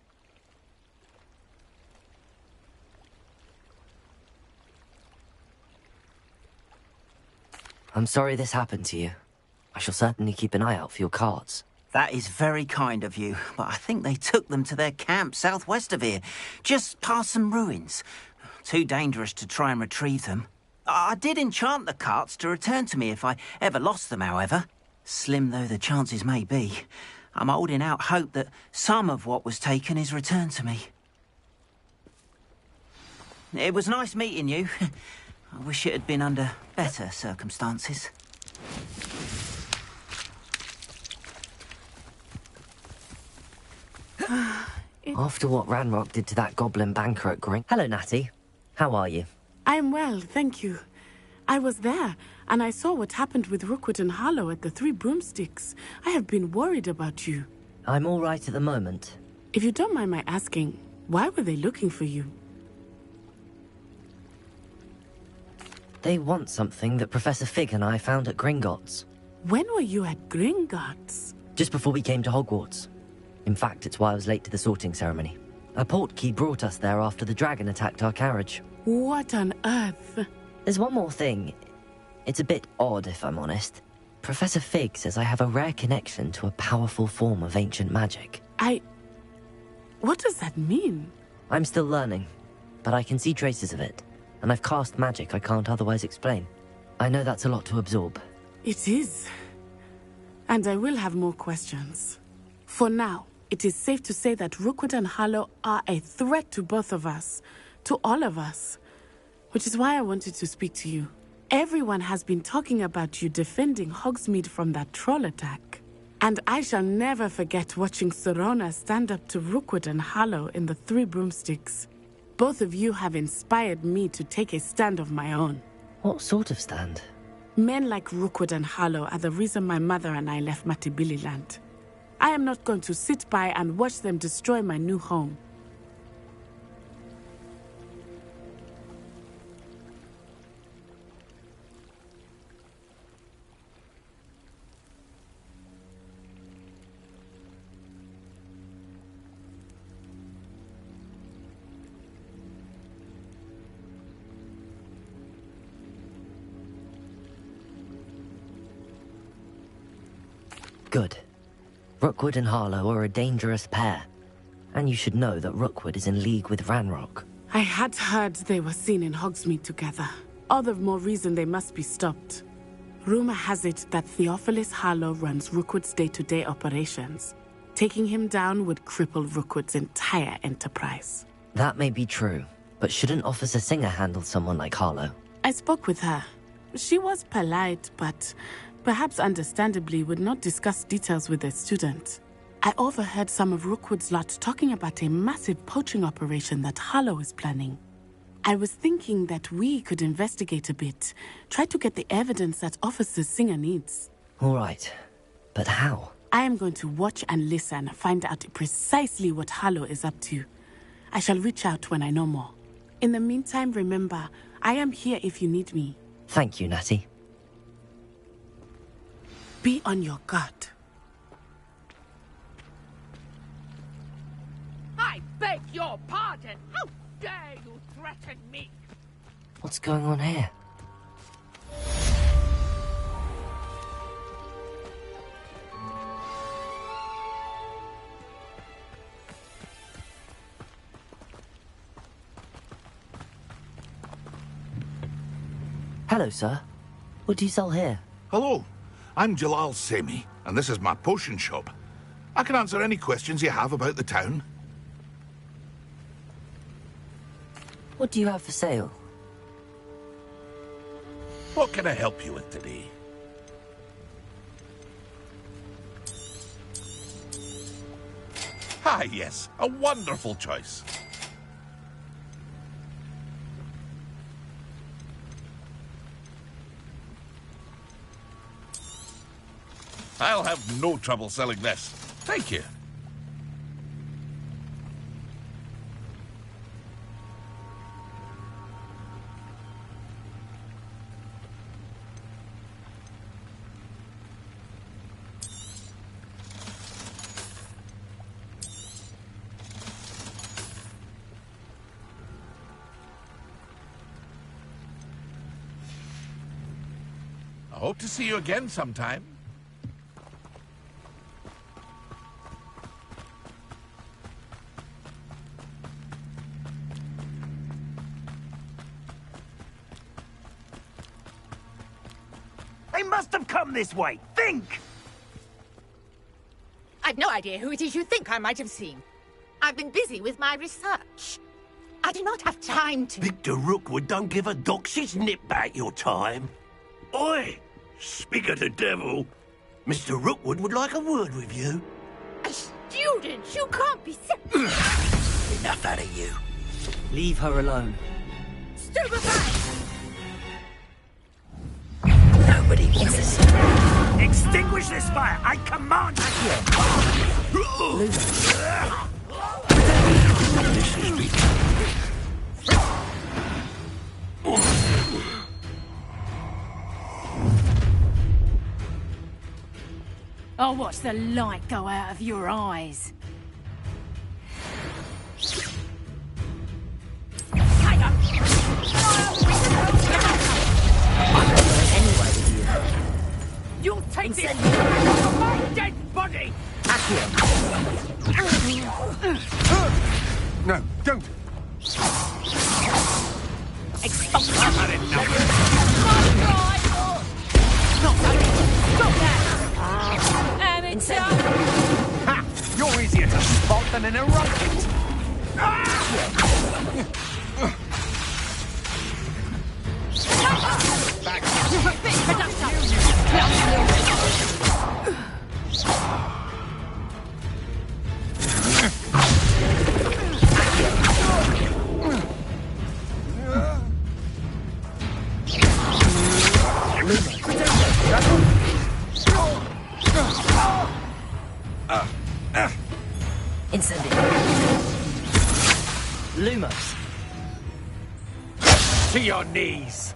I'm sorry this happened to you. I shall certainly keep an eye out for your carts. That is very kind of you, but I think they took them to their camp southwest of here, just past some ruins. Too dangerous to try and retrieve them. I did enchant the carts to return to me if I ever lost them, however. Slim though the chances may be, I'm holding out hope that some of what was taken is returned to me. It was nice meeting you. I wish it had been under better circumstances. After what Ranrock did to that goblin banker at Gring... Hello, Natty. How are you? I'm well, thank you. I was there, and I saw what happened with Rookwood and Harlow at the Three Broomsticks. I have been worried about you. I'm all right at the moment. If you don't mind my asking, why were they looking for you? They want something that Professor Fig and I found at Gringotts. When were you at Gringotts? Just before we came to Hogwarts. In fact, it's why I was late to the sorting ceremony. A portkey brought us there after the dragon attacked our carriage. What on earth? There's one more thing. It's a bit odd, if I'm honest. Professor Fig says I have a rare connection to a powerful form of ancient magic. What does that mean? I'm still learning, but I can see traces of it, and I've cast magic I can't otherwise explain. I know that's a lot to absorb. It is. And I will have more questions. For now, it is safe to say that Rookwood and Harlow are a threat to both of us. To all of us. Which is why I wanted to speak to you. Everyone has been talking about you defending Hogsmeade from that troll attack. And I shall never forget watching Sorona stand up to Rookwood and Harlow in the Three Broomsticks. Both of you have inspired me to take a stand of my own. What sort of stand? Men like Rookwood and Harlow are the reason my mother and I left Mattibilliland. I am not going to sit by and watch them destroy my new home. Good. Rookwood and Harlow are a dangerous pair. And you should know that Rookwood is in league with Ranrock. I had heard they were seen in Hogsmeade together. All the more reason they must be stopped. Rumor has it that Theophilus Harlow runs Rookwood's day-to-day operations. Taking him down would cripple Rookwood's entire enterprise. That may be true, but shouldn't Officer Singer handle someone like Harlow? I spoke with her. She was polite, but perhaps understandably would not discuss details with a student. I overheard some of Rookwood's lot talking about a massive poaching operation that Harlow is planning. I was thinking that we could investigate a bit. Try to get the evidence that Officer Singer needs. All right. But how? I am going to watch and listen, find out precisely what Harlow is up to. I shall reach out when I know more. In the meantime, remember, I am here if you need me. Thank you, Natty. Be on your guard. I beg your pardon! How dare you threaten me? What's going on here? Hello, sir. What do you sell here? Hello, I'm Jalal Semi, and this is my potion shop. I can answer any questions you have about the town. What do you have for sale? What can I help you with today? Ah, yes, a wonderful choice. I'll have no trouble selling this. Thank you. I hope to see you again sometime. They must have come this way. Think! I've no idea who it is you think I might have seen. I've been busy with my research. I do not have time to... Victor Rookwood don't give a doxy's nip back your time. Oi! Speak of the devil. Mr. Rookwood would like a word with you. A student? You can't be... Enough out of you. Leave her alone. Stupefy! Nobody wants. Extinguish this fire! I command you! This is me. I'll watch the light go out of your eyes. You'll take this from my dead body! No, don't! Ha! You're easier to spot than an rocket! Lumos. To your knees!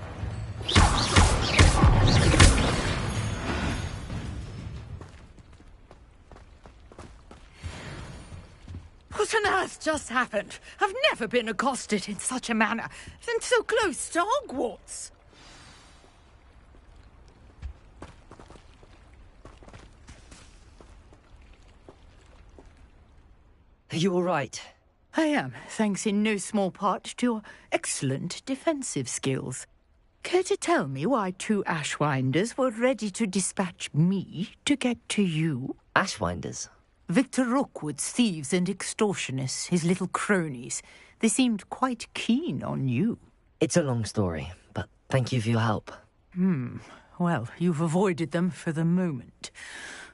What on earth just happened? I've never been accosted in such a manner, and so close to Hogwarts. Are you all right? I am, thanks in no small part to your excellent defensive skills. Care to tell me why two Ashwinders were ready to dispatch me to get to you? Ashwinders? Victor Rookwood's thieves and extortionists, his little cronies. They seemed quite keen on you. It's a long story, but thank you for your help. Well, you've avoided them for the moment.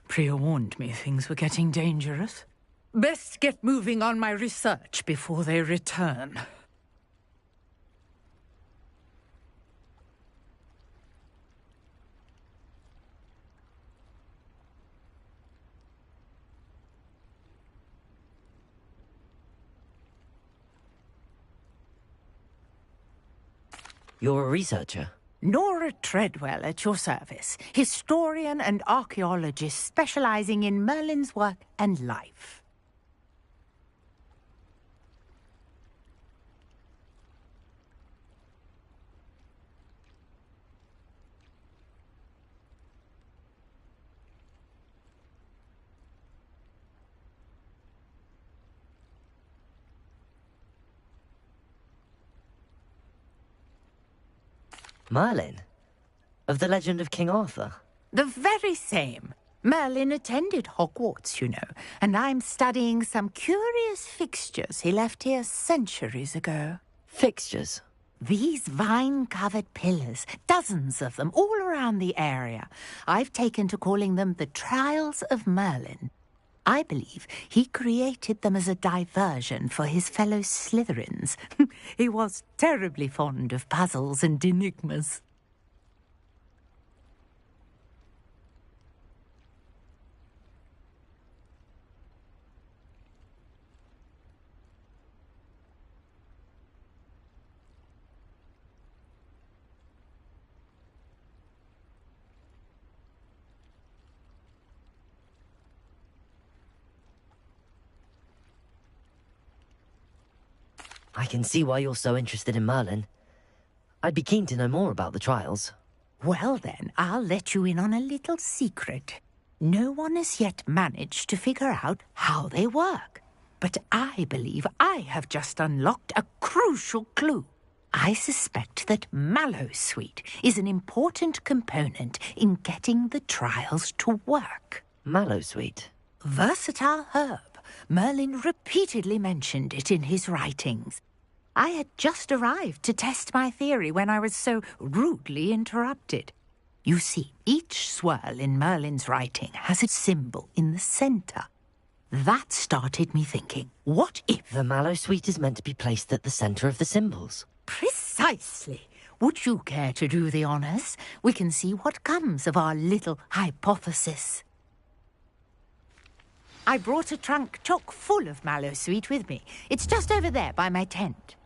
Priya warned me things were getting dangerous. Best get moving on my research before they return. You're a researcher? Nora Treadwell at your service, historian and archaeologist specializing in Merlin's work and life. Merlin? Of the legend of King Arthur? The very same. Merlin attended Hogwarts, you know, and I'm studying some curious fixtures he left here centuries ago. Fixtures? These vine-covered pillars, dozens of them, all around the area. I've taken to calling them the Trials of Merlin. I believe he created them as a diversion for his fellow Slytherins. He was terribly fond of puzzles and enigmas. I can see why you're so interested in Merlin. I'd be keen to know more about the trials. Well then, I'll let you in on a little secret. No one has yet managed to figure out how they work. But I believe I have just unlocked a crucial clue. I suspect that mallowsweet is an important component in getting the trials to work. Mallowsweet? Versatile herb. Merlin repeatedly mentioned it in his writings. I had just arrived to test my theory when I was so rudely interrupted. You see, each swirl in Merlin's writing has a symbol in the centre. That started me thinking, what if... The mallowsweet is meant to be placed at the centre of the symbols. Precisely. Would you care to do the honours? We can see what comes of our little hypothesis. I brought a trunk chock full of mallowsweet with me. It's just over there by my tent.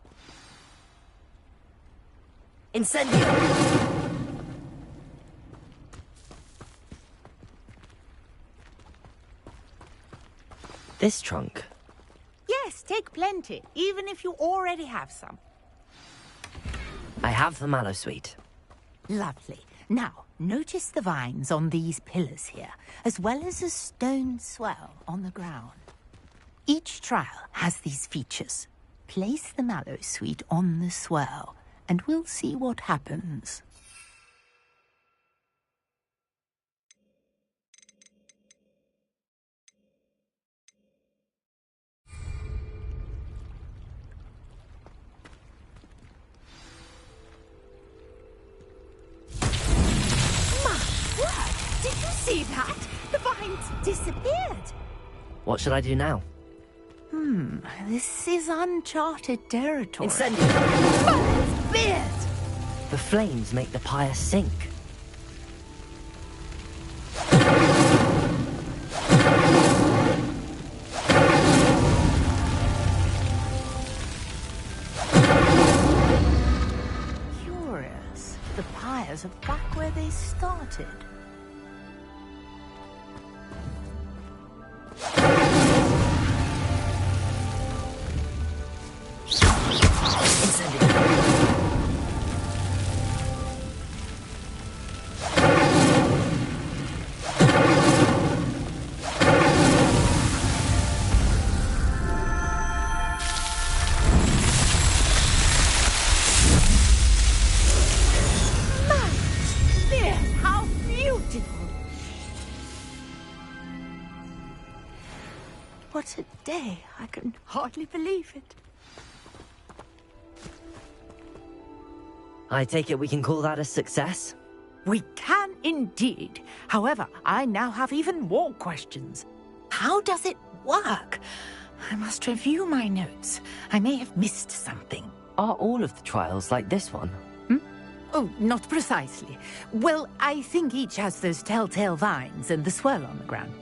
Incendio! This trunk? Yes, take plenty, even if you already have some. I have the mallowsweet. Lovely. Now, notice the vines on these pillars here, as well as a stone swell on the ground. Each trial has these features. Place the mallowsweet on the swell, and we'll see what happens. Did you see that? The vines disappeared. What should I do now? This is uncharted territory. Incendio! Merlin's beard! The flames make the pyre sink. Curious. The pyres are back where they started. How beautiful! What a day! I can hardly believe it. I take it we can call that a success? We can indeed. However, I now have even more questions. How does it work? I must review my notes. I may have missed something. Are all of the trials like this one? Oh, not precisely. Well, I think each has those telltale vines and the swirl on the ground.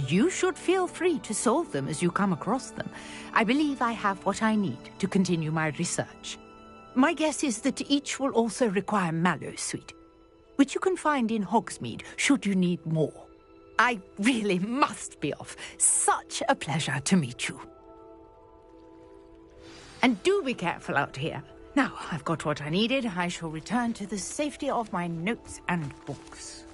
You should feel free to solve them as you come across them. I believe I have what I need to continue my research. My guess is that each will also require mallow sweet, which you can find in Hogsmeade should you need more. I really must be off. Such a pleasure to meet you. And do be careful out here. Now, I've got what I needed. I shall return to the safety of my notes and books.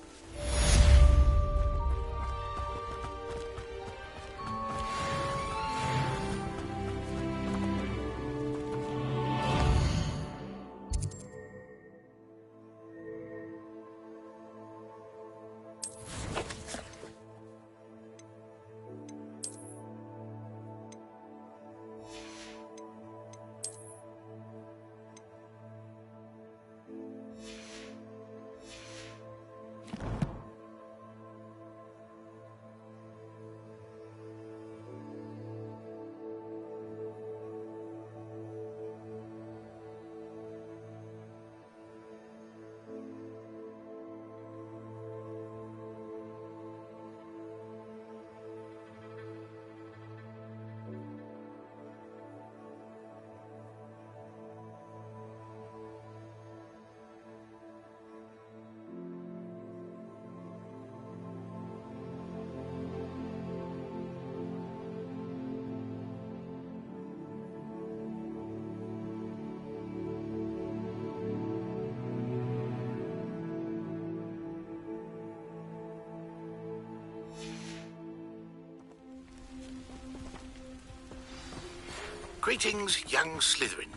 Greetings, young Slytherin.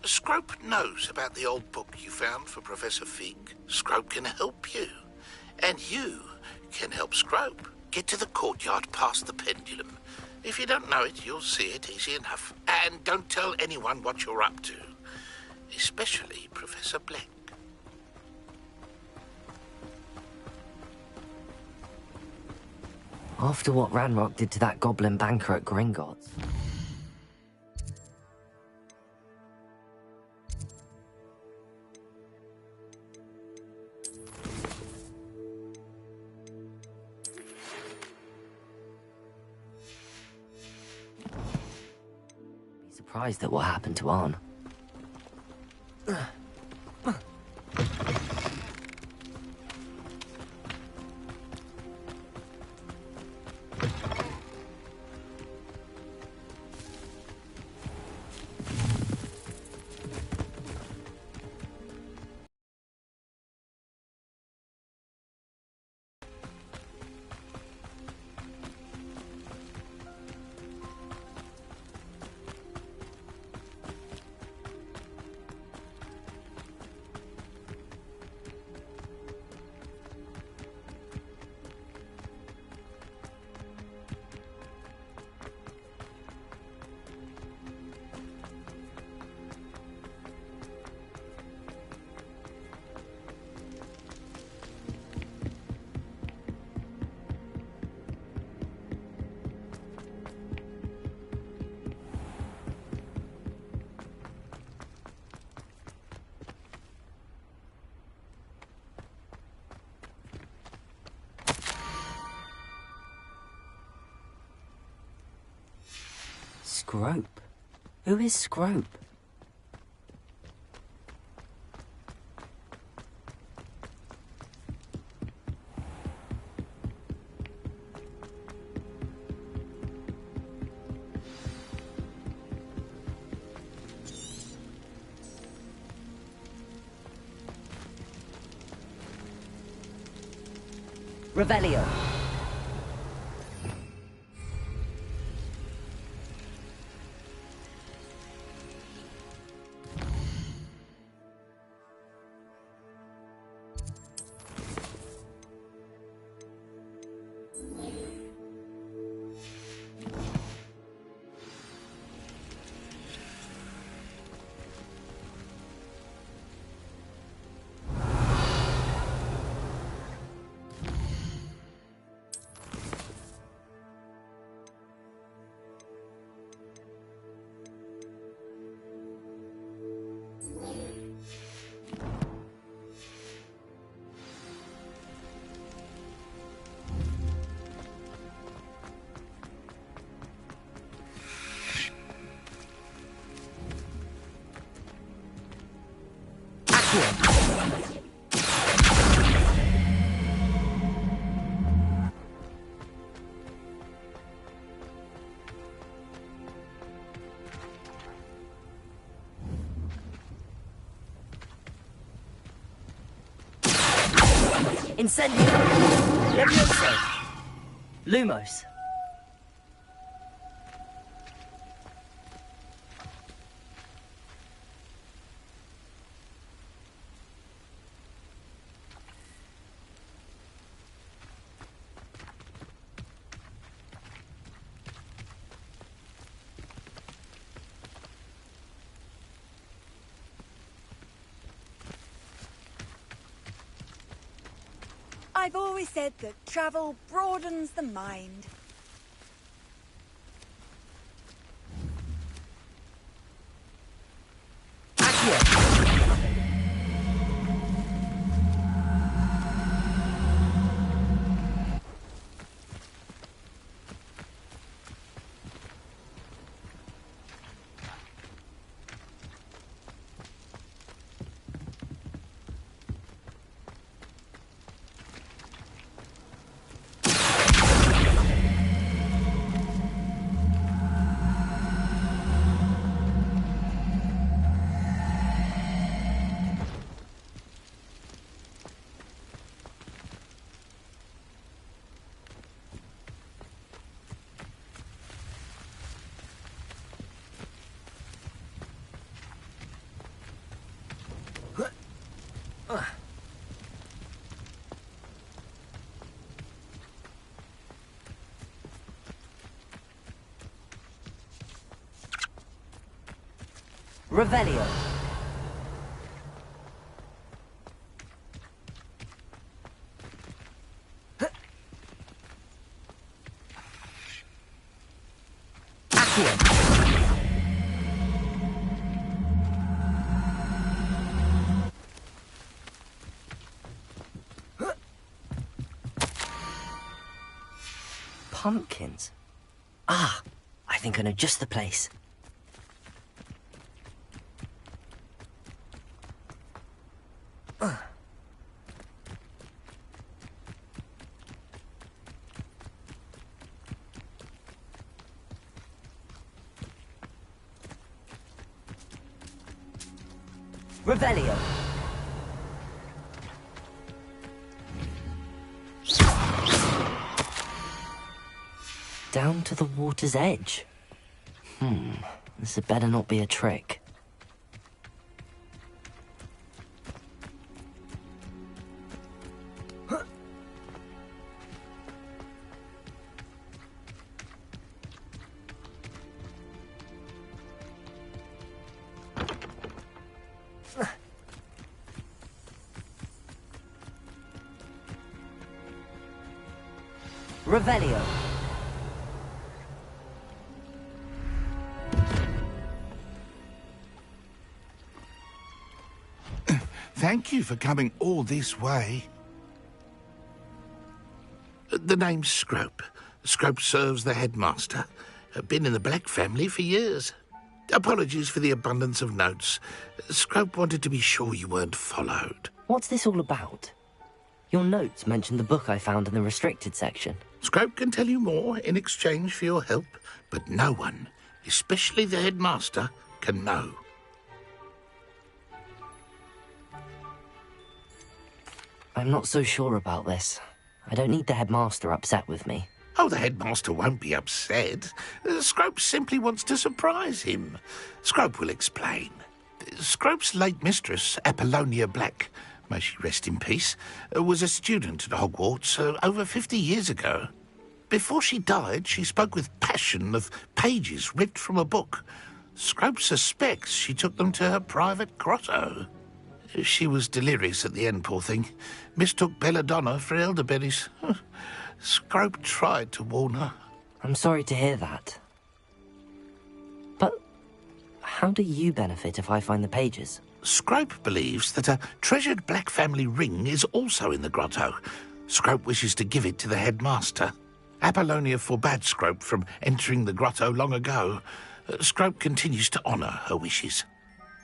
Scrope knows about the old book you found for Professor Fig. Scrope can help you. And you can help Scrope. Get to the courtyard past the pendulum. If you don't know it, you'll see it easy enough. And don't tell anyone what you're up to. Especially Professor Black. After what Ranrock did to that goblin banker at Gringotts. Surprised at what happened to Arn. Scrope? Who is Scrope? Revelio. Incendio! Levioso! Lumos! I've always said that travel broadens the mind. Revelio. Pumpkins. Ah, I think I know just the place. Revelio. Down to the water's edge. This had better not be a trick. Revelio. Thank you for coming all this way. The name's Scrope. Scrope serves the headmaster. Been in the Black family for years. Apologies for the abundance of notes. Scrope wanted to be sure you weren't followed. What's this all about? Your notes mentioned the book I found in the restricted section. Scrope can tell you more in exchange for your help, but no one, especially the headmaster, can know. I'm not so sure about this. I don't need the headmaster upset with me. Oh, the headmaster won't be upset. Scrope simply wants to surprise him. Scrope will explain. Scrope's late mistress, Apollonia Black, may she rest in peace, was a student at Hogwarts over 50 years ago. Before she died, she spoke with passion of pages ripped from a book. Scrope suspects she took them to her private grotto. She was delirious at the end, poor thing. Mistook belladonna for elderberries. Scrope tried to warn her. I'm sorry to hear that. But how do you benefit if I find the pages? Scrope believes that a treasured Black family ring is also in the grotto. Scrope wishes to give it to the headmaster. Apollonia forbade Scrope from entering the grotto long ago. Scrope continues to honour her wishes.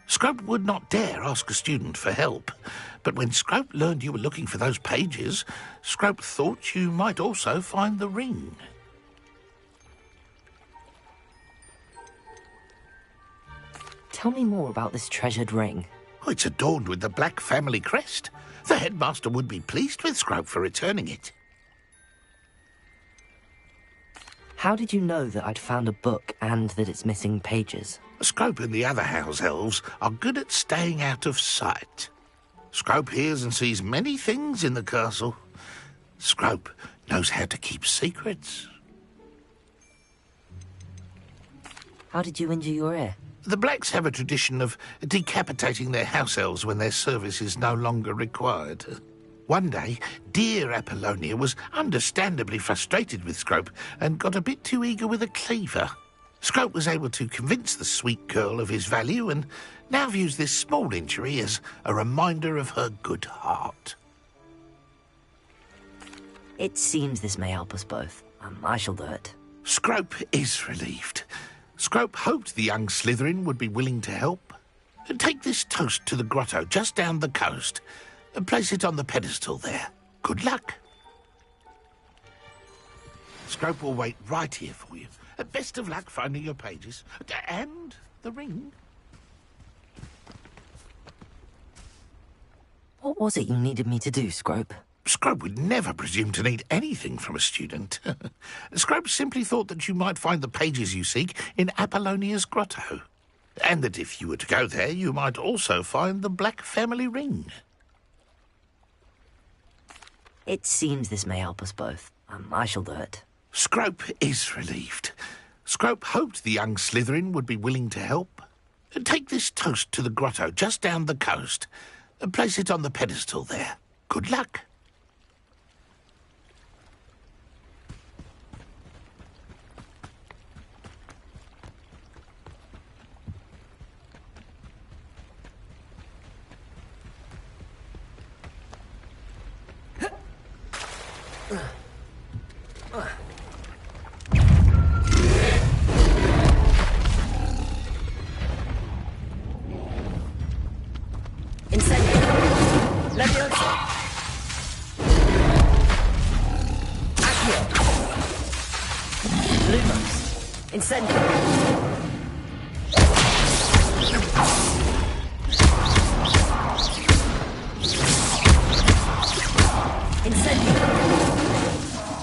Scrope would not dare ask a student for help, but when Scrope learned you were looking for those pages, Scrope thought you might also find the ring. Tell me more about this treasured ring. Oh, it's adorned with the Black family crest. The headmaster would be pleased with Scrope for returning it. How did you know that I'd found a book and that it's missing pages? Scrope and the other house elves are good at staying out of sight. Scrope hears and sees many things in the castle. Scrope knows how to keep secrets. How did you injure your ear? The Blacks have a tradition of decapitating their house elves when their service is no longer required. One day, dear Apollonia was understandably frustrated with Scrope and got a bit too eager with a cleaver. Scrope was able to convince the sweet girl of his value and now views this small injury as a reminder of her good heart. It seems this may help us both. I shall do it. Scrope is relieved. Scrope hoped the young Slytherin would be willing to help. Take this toast to the grotto just down the coast and place it on the pedestal there. Good luck. Scrope will wait right here for you. Best of luck finding your pages. And the ring. What was it you needed me to do, Scrope? Scrope would never presume to need anything from a student. Scrope simply thought that you might find the pages you seek in Apollonia's grotto. And that if you were to go there, you might also find the Black family ring. It seems this may help us both. I shall do it. Scrope is relieved. Scrope hoped the young Slytherin would be willing to help. Take this toast to the grotto just down the coast and place it on the pedestal there. Good luck.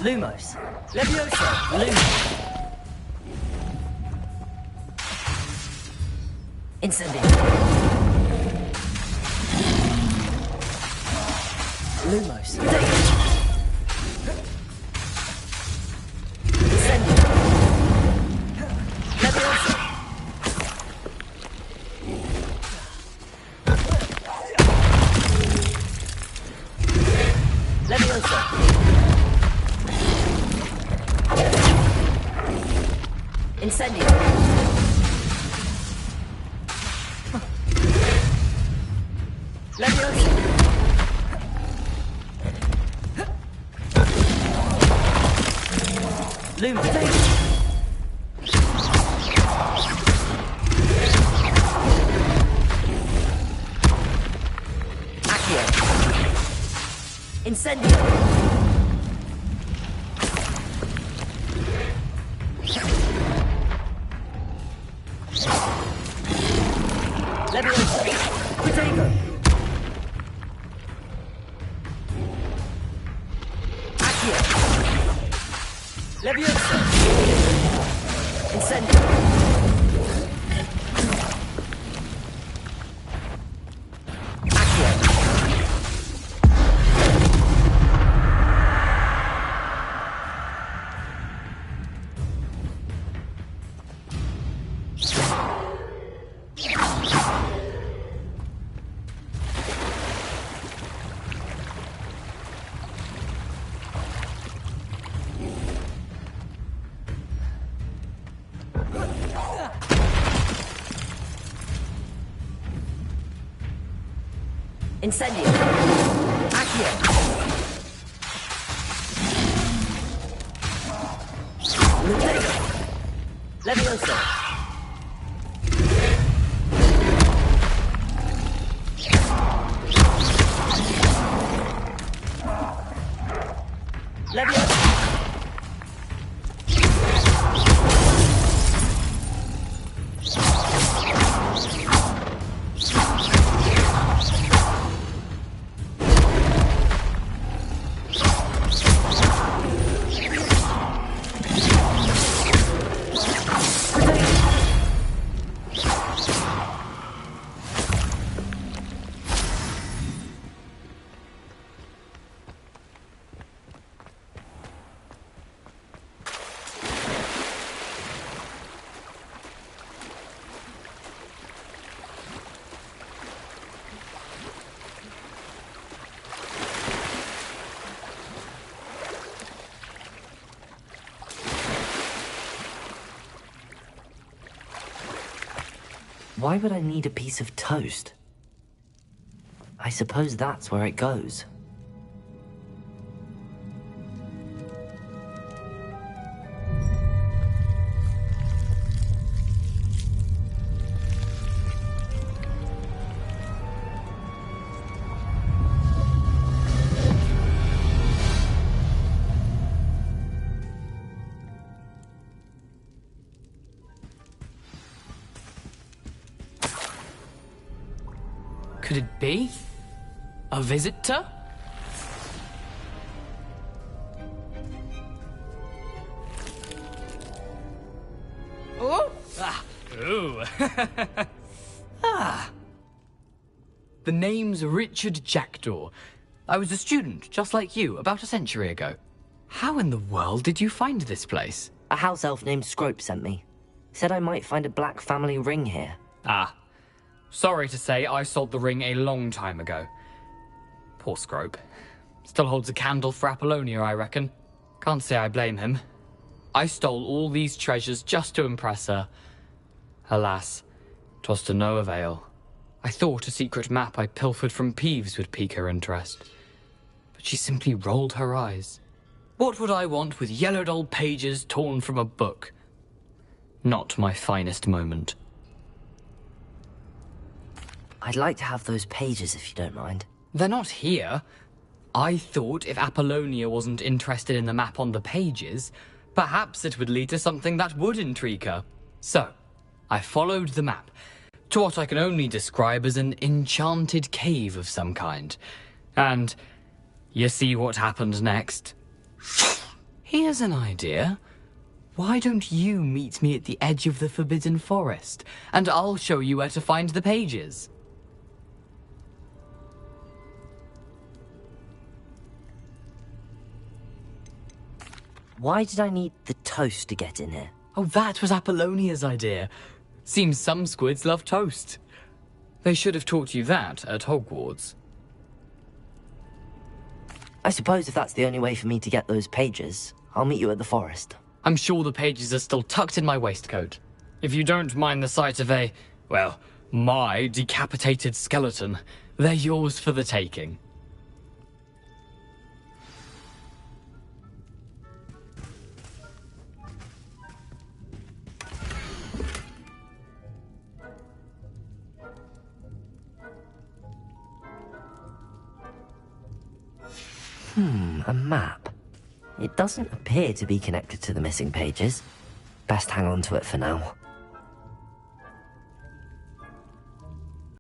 Lumos. Leviosa. Lumos. Incendio. Lumos. Incendio. Leviosa. Leviosa. Incendio. Leviosa. Lumos. Accio. Incendio. Leviosa. Potato. Accio. Leviosa. Incendio. Accio. Incendio. Accio. Potato. Leviosa. Leviosa. Why would I need a piece of toast? I suppose that's where it goes. Could it be? A visitor? Oh! Ah! Ooh! Ah! The name's Richard Jackdaw. I was a student, just like you, about a century ago. How in the world did you find this place? A house elf named Scrope sent me. Said I might find a black family ring here. Ah. Sorry to say, I sold the ring a long time ago. Poor Scrope. Still holds a candle for Apollonia, I reckon. Can't say I blame him. I stole all these treasures just to impress her. Alas, 'twas to no avail. I thought a secret map I pilfered from Peeves would pique her interest. But she simply rolled her eyes. What would I want with yellowed old pages torn from a book? Not my finest moment. I'd like to have those pages if you don't mind. They're not here. I thought if Apollonia wasn't interested in the map on the pages, perhaps it would lead to something that would intrigue her. So, I followed the map to what I can only describe as an enchanted cave of some kind. And you see what happened next? Here's an idea. Why don't you meet me at the edge of the Forbidden Forest, and I'll show you where to find the pages. Why did I need the toast to get in here? Oh, that was Apollonia's idea. Seems some squids love toast. They should have taught you that at Hogwarts. I suppose if that's the only way for me to get those pages, I'll meet you at the forest. I'm sure the pages are still tucked in my waistcoat. If you don't mind the sight of my decapitated skeleton, they're yours for the taking. A map. It doesn't appear to be connected to the missing pages. Best hang on to it for now.